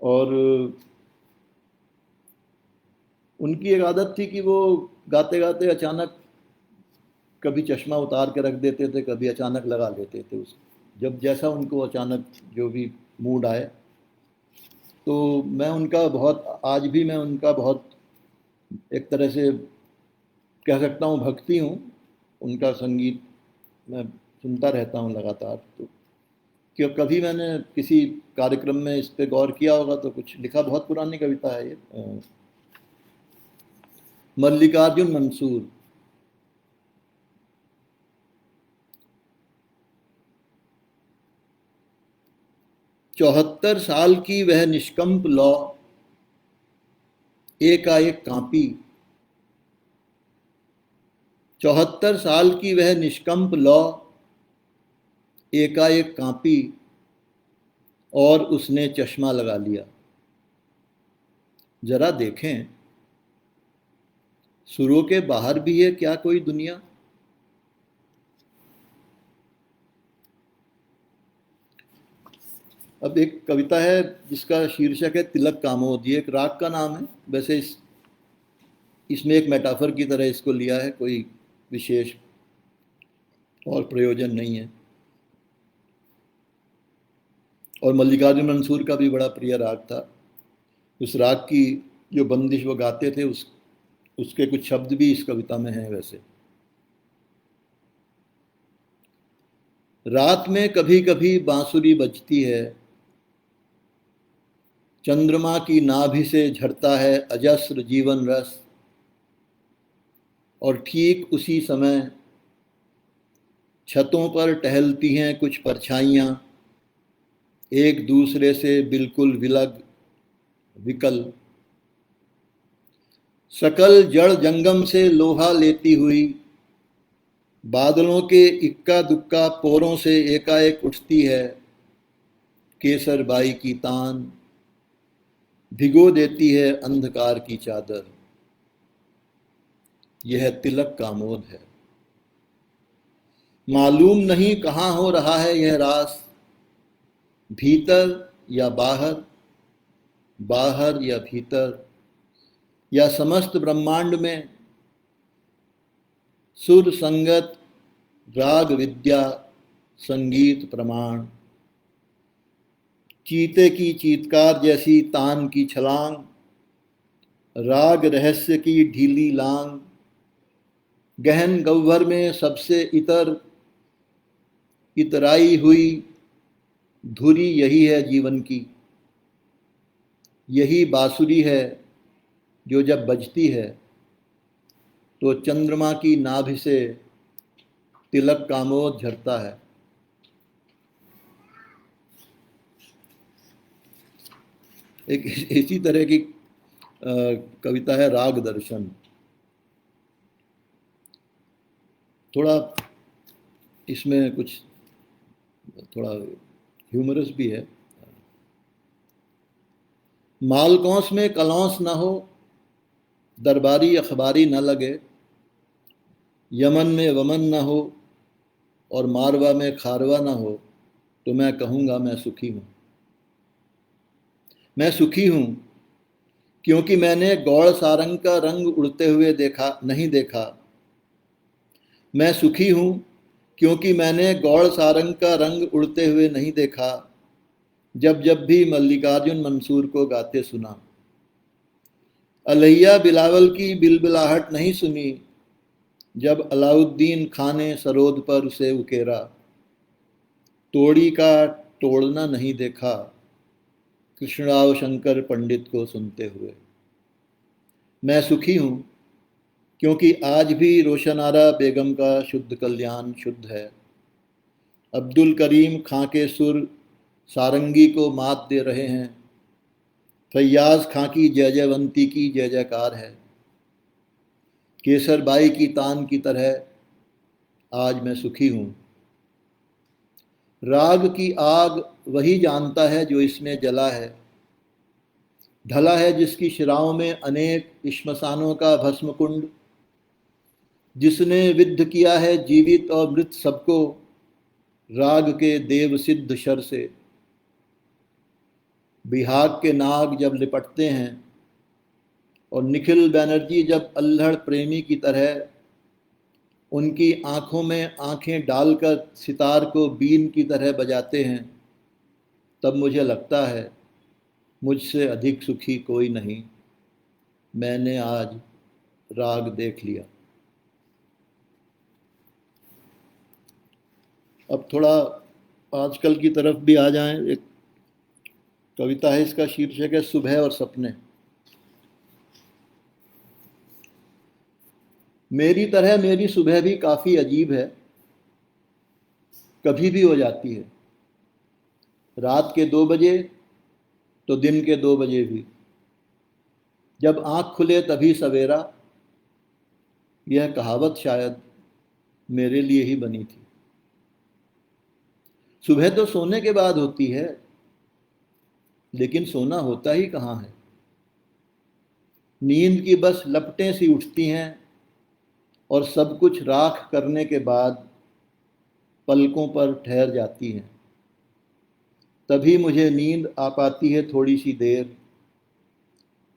और उनकी एक आदत थी कि वो गाते गाते अचानक कभी चश्मा उतार के रख देते थे, कभी अचानक लगा लेते थे। उस जब जैसा उनको अचानक जो भी मूड आए, तो मैं उनका बहुत, आज भी मैं उनका बहुत एक तरह से कह सकता हूँ भक्ति हूँ। उनका संगीत मैं सुनता रहता हूँ लगातार। तो क्यों कभी मैंने किसी कार्यक्रम में इस पे गौर किया होगा तो कुछ लिखा, बहुत पुरानी कविता है ये। मल्लिकार्जुन मंसूर। चौहत्तर साल की वह निष्कंप लौ एकाएक कांपी। 74 साल की वह निष्कंप लौ एकाएक कांपी, और उसने चश्मा लगा लिया। जरा देखें, सुरों के बाहर भी है क्या कोई दुनिया। अब एक कविता है जिसका शीर्षक है तिलक कामोद। ये एक राग का नाम है, वैसे इसमें एक मेटाफर की तरह इसको लिया है, कोई विशेष और प्रयोजन नहीं है। और मल्लिकार्जुन मंसूर का भी बड़ा प्रिय राग था। उस राग की जो बंदिश वो गाते थे, उसके कुछ शब्द भी इस कविता में हैं। वैसे रात में कभी कभी बांसुरी बजती है, चंद्रमा की नाभि से झरता है अजस्र जीवन रस, और ठीक उसी समय छतों पर टहलती हैं कुछ परछाइयां, एक दूसरे से बिल्कुल विलग विकल। सकल जड़ जंगम से लोहा लेती हुई, बादलों के इक्का दुक्का पोरों से एकाएक उठती है केसर बाई की तान, भिगो देती है अंधकार की चादर। यह तिलक कामोद है। मालूम नहीं कहाँ हो रहा है यह रास, भीतर या बाहर, बाहर या भीतर या समस्त ब्रह्मांड में सुर संगत राग विद्या संगीत प्रमाण, चीते की चीतकार जैसी तान की छलांग, राग रहस्य की ढीली लांग, गहन गह्वर में सबसे इतराई हुई धुरी यही है जीवन की। यही बांसुरी है जो जब बजती है तो चंद्रमा की नाभि से तिलक कामोद झरता है। एक इसी तरह की कविता है राग दर्शन। थोड़ा इसमें कुछ थोड़ा ह्यूमरस भी है। मालकौंस में कलौंस न हो, दरबारी अखबारी न लगे, यमन में वमन न हो और मारवा में खारवा न हो, तो मैं कहूँगा मैं सुखी हूँ। मैं सुखी हूँ क्योंकि मैंने गौड़ सारंग का रंग उड़ते हुए नहीं देखा। मैं सुखी हूँ क्योंकि मैंने गौड़ सारंग का रंग उड़ते हुए नहीं देखा। जब जब भी मल्लिकार्जुन मंसूर को गाते सुना, अलैया बिलावल की बिलबिलाहट नहीं सुनी। जब अलाउद्दीन खां ने सरोद पर उसे उकेरा, तोड़ी का तोड़ना नहीं देखा कृष्णराव शंकर पंडित को सुनते हुए। मैं सुखी हूँ क्योंकि आज भी रोशनारा बेगम का शुद्ध कल्याण शुद्ध है। अब्दुल करीम खां के सुर सारंगी को मात दे रहे हैं। फैयाज खां की जय जयवंती की जय जयकार है। केसर बाई की तान की तरह आज मैं सुखी हूँ। राग की आग वही जानता है जो इसमें जला है, ढला है जिसकी शिराओं में अनेक श्मशानों का भस्म कुंड, जिसने विद्ध किया है जीवित और मृत सबको राग के देव सिद्ध शर से। बिहाग के नाग जब लिपटते हैं और निखिल बैनर्जी जब अल्हड़ प्रेमी की तरह उनकी आंखों में आंखें डालकर सितार को बीन की तरह बजाते हैं, तब मुझे लगता है मुझसे अधिक सुखी कोई नहीं। मैंने आज राग देख लिया। अब थोड़ा आजकल की तरफ भी आ जाएं। एक कविता है, इसका शीर्षक है सुबह और सपने। मेरी तरह मेरी सुबह भी काफ़ी अजीब है, कभी भी हो जाती है। रात के 2 बजे तो दिन के 2 बजे भी। जब आँख खुले तभी सवेरा, यह कहावत शायद मेरे लिए ही बनी थी। सुबह तो सोने के बाद होती है, लेकिन सोना होता ही कहाँ है। नींद की बस लपटें सी उठती हैं और सब कुछ राख करने के बाद पलकों पर ठहर जाती हैं। तभी मुझे नींद आ पाती है थोड़ी सी देर,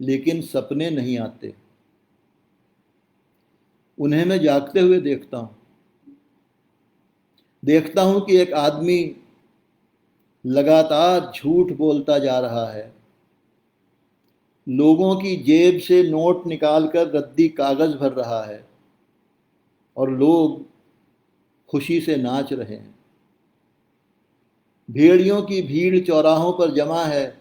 लेकिन सपने नहीं आते। उन्हें मैं जागते हुए देखता हूं कि एक आदमी लगातार झूठ बोलता जा रहा है। लोगों की जेब से नोट निकालकर रद्दी कागज भर रहा है और लोग खुशी से नाच रहे हैं। भेड़ियों की भीड़ चौराहों पर जमा है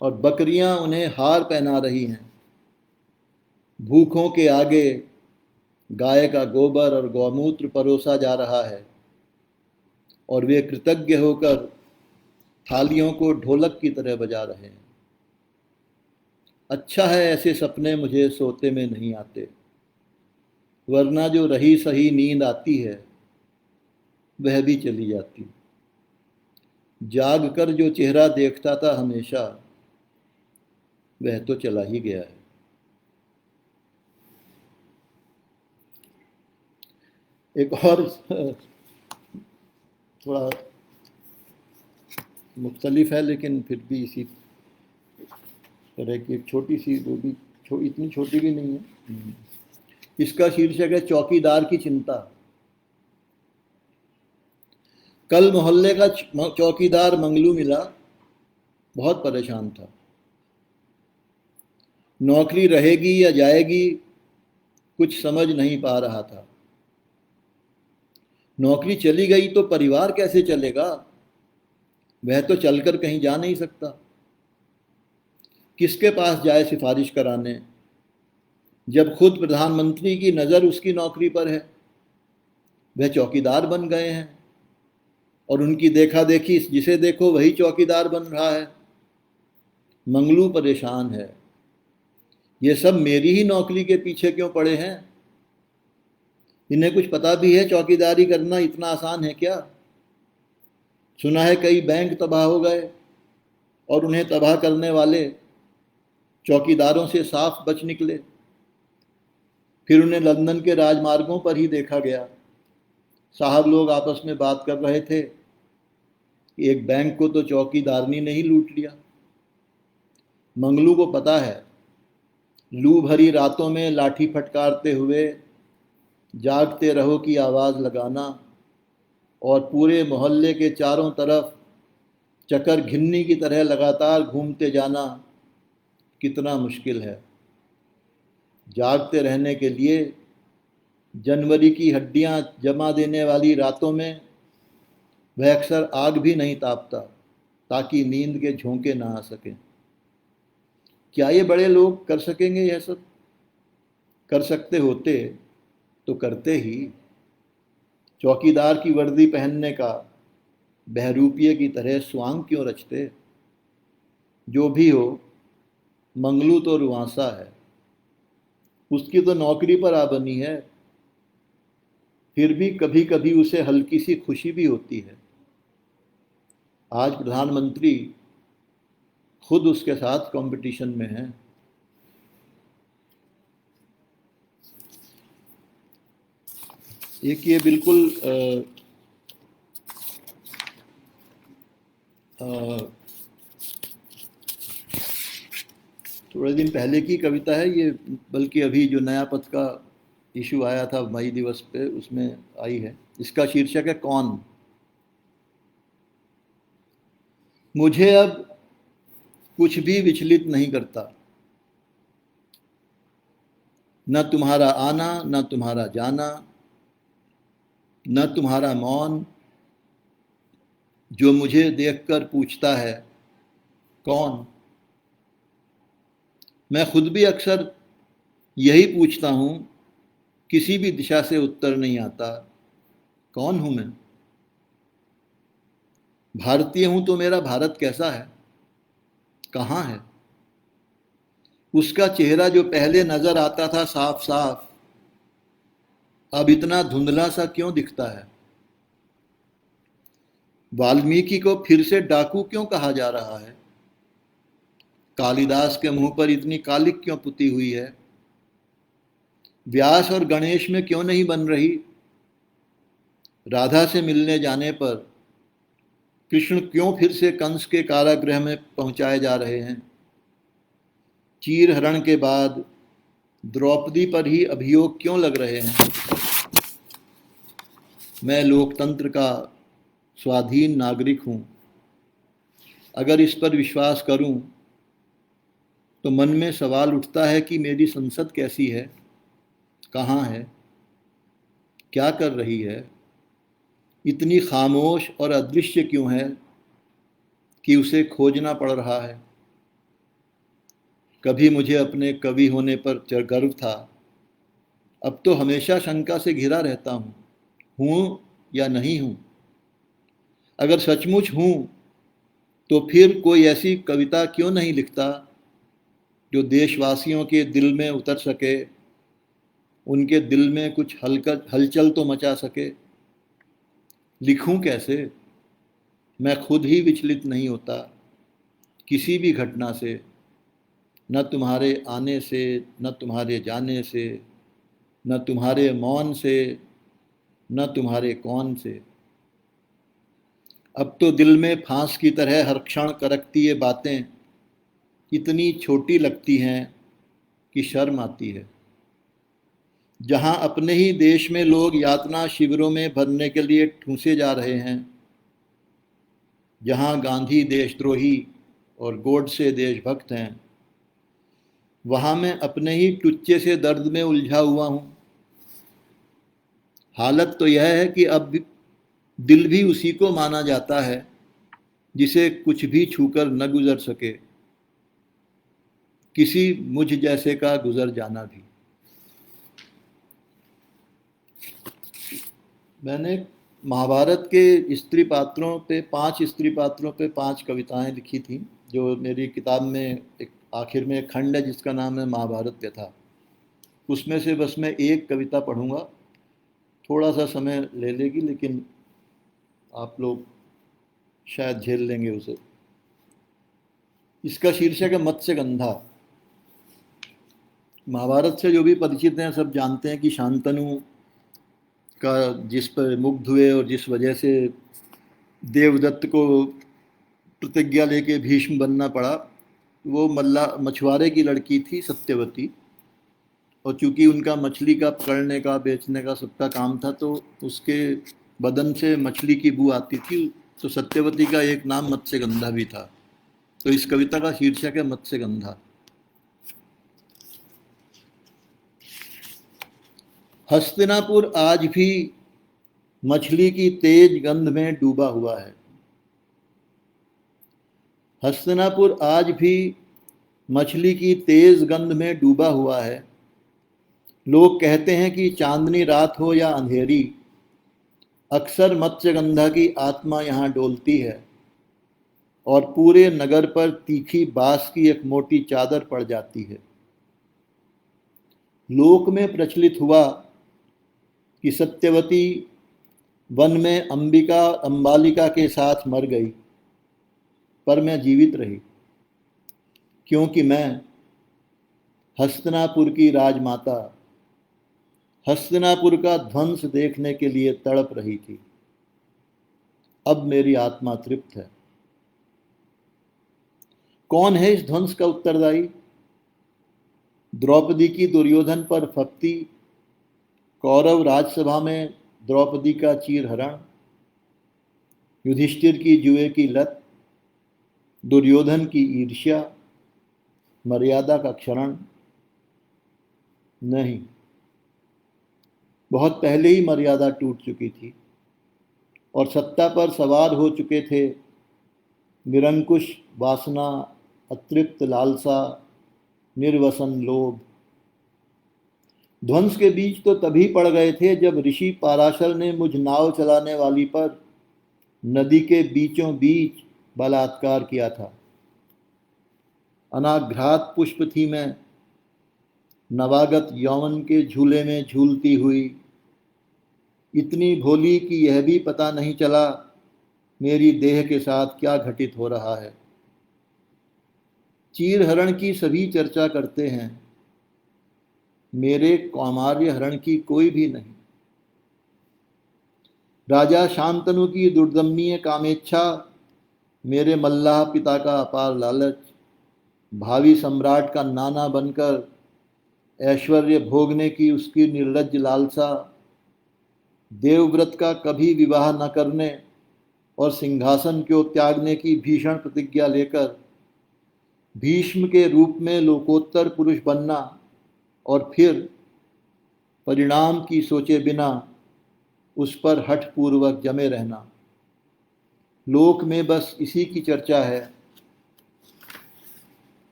और बकरियां उन्हें हार पहना रही हैं। भूखों के आगे गाय का गोबर और गौमूत्र परोसा जा रहा है और वे कृतज्ञ होकर थालियों को ढोलक की तरह बजा रहे हैं। अच्छा है ऐसे सपने मुझे सोते में नहीं आते, वरना जो रही सही नींद आती है वह भी चली जाती। जाग कर जो चेहरा देखता था हमेशा, वह तो चला ही गया है। एक और थोड़ा मुख्तलिफ है, लेकिन फिर भी इसी तरह की एक छोटी सी, वो भी इतनी छोटी भी नहीं है। इसका शीर्षक है चौकीदार की चिंता। कल मोहल्ले का चौकीदार मंगलू मिला, बहुत परेशान था। नौकरी रहेगी या जाएगी कुछ समझ नहीं पा रहा था। नौकरी चली गई तो परिवार कैसे चलेगा? वह तो चलकर कहीं जा नहीं सकता। किसके पास जाए सिफारिश कराने, जब खुद प्रधानमंत्री की नज़र उसकी नौकरी पर है। वह चौकीदार बन गए हैं और उनकी देखा देखी जिसे देखो वही चौकीदार बन रहा है। मंगलू परेशान है। ये सब मेरी ही नौकरी के पीछे क्यों पड़े हैं? इन्हें कुछ पता भी है चौकीदारी करना इतना आसान है क्या? सुना है कई बैंक तबाह हो गए और उन्हें तबाह करने वाले चौकीदारों से साफ बच निकले। फिर उन्हें लंदन के राजमार्गों पर ही देखा गया। साहब लोग आपस में बात कर रहे थे, एक बैंक को तो चौकीदारनी ने ही लूट लिया। मंगलू को पता है, लू भरी रातों में लाठी फटकारते हुए जागते रहो की आवाज़ लगाना और पूरे मोहल्ले के चारों तरफ चक्कर घिन्नी की तरह लगातार घूमते जाना कितना मुश्किल है। जागते रहने के लिए जनवरी की हड्डियां जमा देने वाली रातों में वह अक्सर आग भी नहीं तापता ताकि नींद के झोंके ना आ सकें। क्या ये बड़े लोग कर सकेंगे? यह सब कर सकते होते तो करते ही। चौकीदार की वर्दी पहनने का बहरूपिये की तरह स्वांग क्यों रचते? जो भी हो, मंगलू तो रुआंसा है। उसकी तो नौकरी पर आबनी है। फिर भी कभी कभी उसे हल्की सी खुशी भी होती है। आज प्रधानमंत्री खुद उसके साथ कंपटीशन में है। एक ये बिल्कुल थोड़े दिन पहले की कविता है ये, बल्कि अभी जो नया पथ का इशू आया था मई दिवस पे उसमें आई है। इसका शीर्षक है कौन। मुझे अब कुछ भी विचलित नहीं करता, न तुम्हारा आना, न तुम्हारा जाना, न तुम्हारा मौन जो मुझे देखकर पूछता है कौन। मैं खुद भी अक्सर यही पूछता हूँ, किसी भी दिशा से उत्तर नहीं आता, कौन हूँ मैं? भारतीय हूँ तो मेरा भारत कैसा है, कहाँ है? उसका चेहरा जो पहले नजर आता था साफ साफ, अब इतना धुंधला सा क्यों दिखता है? वाल्मीकि को फिर से डाकू क्यों कहा जा रहा है? कालिदास के मुंह पर इतनी कालिक क्यों पुती हुई है? व्यास और गणेश में क्यों नहीं बन रही? राधा से मिलने जाने पर कृष्ण क्यों फिर से कंस के कारागृह में पहुंचाए जा रहे हैं? चीर हरण के बाद द्रौपदी पर ही अभियोग क्यों लग रहे हैं? मैं लोकतंत्र का स्वाधीन नागरिक हूं। अगर इस पर विश्वास करूं तो मन में सवाल उठता है कि मेरी संसद कैसी है, कहाँ है, क्या कर रही है, इतनी खामोश और अदृश्य क्यों है कि उसे खोजना पड़ रहा है। कभी मुझे अपने कवि होने पर गर्व था, अब तो हमेशा शंका से घिरा रहता हूँ या नहीं हूँ। अगर सचमुच हूँ तो फिर कोई ऐसी कविता क्यों नहीं लिखता जो देशवासियों के दिल में उतर सके, उनके दिल में कुछ हलचल तो मचा सके। लिखूं कैसे? मैं खुद ही विचलित नहीं होता किसी भी घटना से, न तुम्हारे आने से, न तुम्हारे जाने से, न तुम्हारे मौन से, न तुम्हारे कौन से। अब तो दिल में फांस की तरह हर क्षण करकती ये बातें इतनी छोटी लगती हैं कि शर्म आती है। जहां अपने ही देश में लोग यातना शिविरों में भरने के लिए ठूंसे जा रहे हैं, जहां गांधी देशद्रोही और गोडसे देशभक्त हैं, वहां मैं अपने ही टुच्चे से दर्द में उलझा हुआ हूं। हालत तो यह है कि अब दिल भी उसी को माना जाता है जिसे कुछ भी छूकर न गुजर सके, किसी मुझ जैसे का गुजर जाना भी। मैंने महाभारत के स्त्री पात्रों पे 5 स्त्री पात्रों पे 5 कविताएं लिखी थी, जो मेरी किताब में एक आखिर में एक खंड है जिसका नाम है महाभारत व्यथा। उसमें से बस मैं एक कविता पढ़ूंगा, थोड़ा सा समय ले लेगी, लेकिन आप लोग शायद झेल लेंगे उसे। इसका शीर्षक है मत्स्यगंधा। महाभारत से जो भी परिचित हैं सब जानते हैं कि शांतनु का जिस पर मुग्ध हुए और जिस वजह से देवदत्त को प्रतिज्ञा लेके भीष्म बनना पड़ा, वो मछुआरे की लड़की थी सत्यवती। और चूंकि उनका मछली का पकड़ने का बेचने का सबका काम था, तो उसके बदन से मछली की बू आती थी, तो सत्यवती का एक नाम मत्स्यगंधा भी था। तो इस कविता का शीर्षक है मत्स्यगंधा। हस्तिनापुर आज भी मछली की तेज गंध में डूबा हुआ है। हस्तिनापुर आज भी मछली की तेज गंध में डूबा हुआ है। लोग कहते हैं कि चांदनी रात हो या अंधेरी, अक्सर मत्स्यगंधा की आत्मा यहाँ डोलती है और पूरे नगर पर तीखी बांस की एक मोटी चादर पड़ जाती है। लोक में प्रचलित हुआ कि सत्यवती वन में अंबालिका के साथ मर गई, पर मैं जीवित रही क्योंकि मैं हस्तिनापुर की राजमाता, हस्तिनापुर का ध्वंस देखने के लिए तड़प रही थी। अब मेरी आत्मा तृप्त है। कौन है इस ध्वंस का उत्तरदायी? द्रौपदी की दुर्योधन पर फप्ती, कौरव राजसभा में द्रौपदी का चीरहरण, युधिष्ठिर की जुए की लत, दुर्योधन की ईर्ष्या, मर्यादा का क्षरण? नहीं, बहुत पहले ही मर्यादा टूट चुकी थी और सत्ता पर सवार हो चुके थे निरंकुश वासना, अतृप्त लालसा, निर्वसन लोभ। ध्वंस के बीज तो तभी पड़ गए थे जब ऋषि पाराशर ने मुझ नाव चलाने वाली पर नदी के बीचों बीच बलात्कार किया था। अनाघ्रात पुष्प थी मैं, नवागत यौवन के झूले में झूलती हुई, इतनी भोली कि यह भी पता नहीं चला मेरी देह के साथ क्या घटित हो रहा है। चीरहरण की सभी चर्चा करते हैं, मेरे कौमार्य हरण की कोई भी नहीं। राजा शांतनु की दुर्दम्य कामेच्छा, मेरे मल्लाह पिता का अपार लालच, भावी सम्राट का नाना बनकर ऐश्वर्य भोगने की उसकी निर्लज्ज लालसा, देवव्रत का कभी विवाह न करने और सिंहासन को त्यागने की भीषण प्रतिज्ञा लेकर भीष्म के रूप में लोकोत्तर पुरुष बनना और फिर परिणाम की सोचे बिना उस पर हठपूर्वक जमे रहना। लोक में बस इसी की चर्चा है।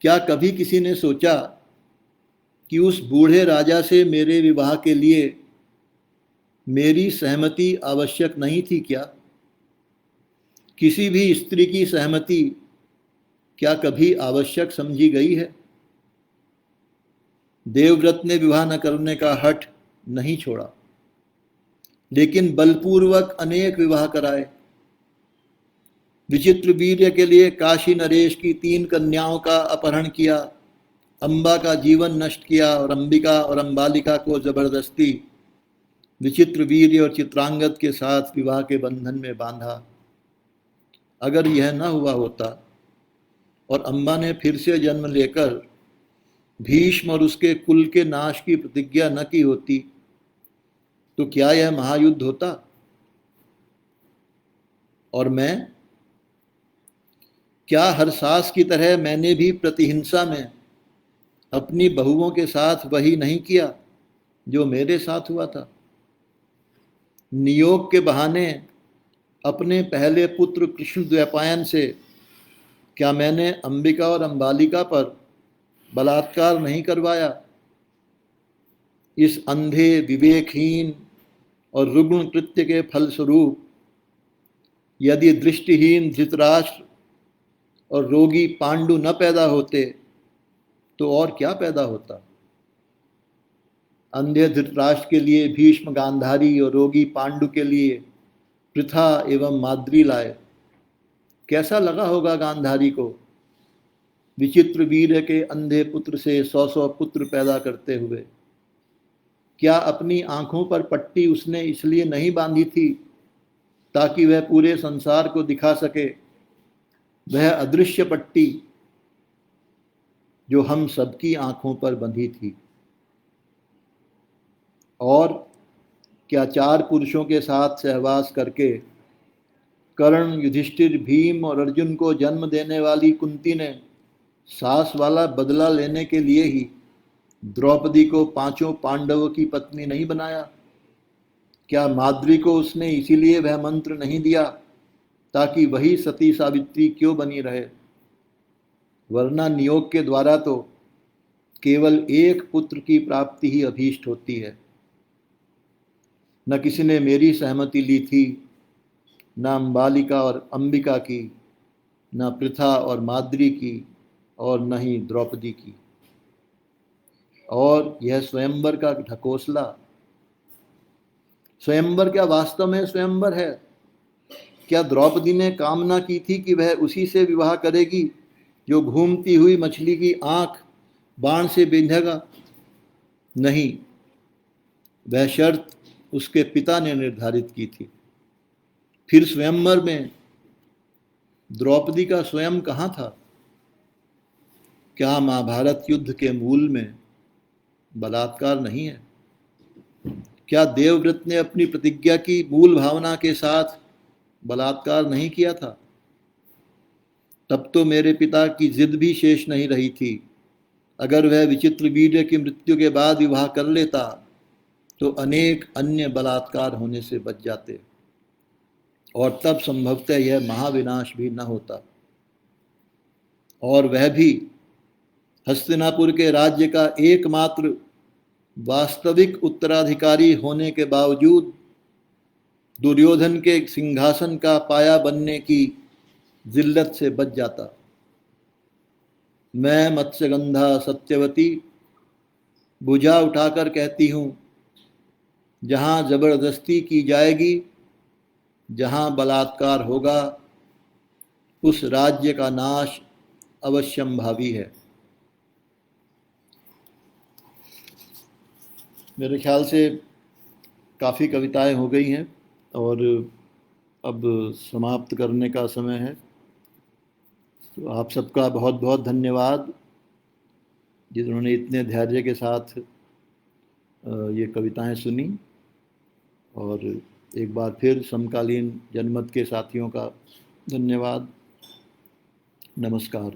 क्या कभी किसी ने सोचा कि उस बूढ़े राजा से मेरे विवाह के लिए मेरी सहमति आवश्यक नहीं थी क्या? किसी भी स्त्री की सहमति क्या कभी आवश्यक समझी गई है? देवव्रत ने विवाह न करने का हठ नहीं छोड़ा, लेकिन बलपूर्वक अनेक विवाह कराए। विचित्र वीर्य के लिए काशी नरेश की 3 कन्याओं का अपहरण किया, अंबा का जीवन नष्ट किया और अंबिका और अंबालिका को जबरदस्ती विचित्र वीर्य और चित्रांगद के साथ विवाह के बंधन में बांधा। अगर यह न हुआ होता और अम्बा ने फिर से जन्म लेकर भीष्म और उसके कुल के नाश की प्रतिज्ञा न की होती तो क्या यह महायुद्ध होता? और मैं, क्या हर सास की तरह मैंने भी प्रतिहिंसा में अपनी बहुओं के साथ वही नहीं किया जो मेरे साथ हुआ था? नियोग के बहाने अपने पहले पुत्र कृष्ण द्वैपायन से क्या मैंने अंबिका और अंबालिका पर बलात्कार नहीं करवाया? इस अंधे, विवेकहीन और रुग्ण कृत्य के फलस्वरूप यदि दृष्टिहीन धृतराष्ट्र और रोगी पांडु न पैदा होते तो और क्या पैदा होता? अंधे धृतराष्ट्र के लिए भीष्म गांधारी और रोगी पांडु के लिए पृथा एवं माद्री लाए। कैसा लगा होगा गांधारी को विचित्र वीर के अंधे पुत्र से 100 पुत्र पैदा करते हुए? क्या अपनी आंखों पर पट्टी उसने इसलिए नहीं बांधी थी ताकि वह पूरे संसार को दिखा सके वह अदृश्य पट्टी जो हम सबकी आंखों पर बंधी थी? और क्या 4 पुरुषों के साथ सहवास करके कर्ण, युधिष्ठिर, भीम और अर्जुन को जन्म देने वाली कुंती ने सास वाला बदला लेने के लिए ही द्रौपदी को 5 पांडवों की पत्नी नहीं बनाया? क्या माद्री को उसने इसीलिए वह मंत्र नहीं दिया ताकि वही सती सावित्री क्यों बनी रहे? वरना नियोग के द्वारा तो केवल एक पुत्र की प्राप्ति ही अभीष्ट होती है। न किसी ने मेरी सहमति ली थी, न अंबालिका और अंबिका की, न पृथा और माद्री की, और न ही द्रौपदी की। और यह स्वयंवर का ढकोसला, स्वयंवर क्या वास्तव में स्वयंवर है? क्या द्रौपदी ने कामना की थी कि वह उसी से विवाह करेगी जो घूमती हुई मछली की आंख बाण से बिंधेगा? नहीं, वह शर्त उसके पिता ने निर्धारित की थी। फिर स्वयंवर में द्रौपदी का स्वयं कहाँ था? क्या महाभारत युद्ध के मूल में बलात्कार नहीं है? क्या देवव्रत ने अपनी प्रतिज्ञा की मूल भावना के साथ बलात्कार नहीं किया था? तब तो मेरे पिता की जिद भी शेष नहीं रही थी। अगर वह विचित्र वीर्य की मृत्यु के बाद विवाह कर लेता तो अनेक अन्य बलात्कार होने से बच जाते और तब संभवतः यह महाविनाश भी न होता। और वह भी हस्तिनापुर के राज्य का एकमात्र वास्तविक उत्तराधिकारी होने के बावजूद दुर्योधन के सिंहासन का पाया बनने की जिल्लत से बच जाता। मैं मत्स्यगंधा सत्यवती भुजा उठाकर कहती हूँ, जहाँ जबरदस्ती की जाएगी, जहाँ बलात्कार होगा, उस राज्य का नाश अवश्यंभावी है। मेरे ख्याल से काफ़ी कविताएं हो गई हैं और अब समाप्त करने का समय है। तो आप सबका बहुत बहुत धन्यवाद जिन्होंने इतने धैर्य के साथ ये कविताएं सुनी। और एक बार फिर समकालीन जनमत के साथियों का धन्यवाद। नमस्कार।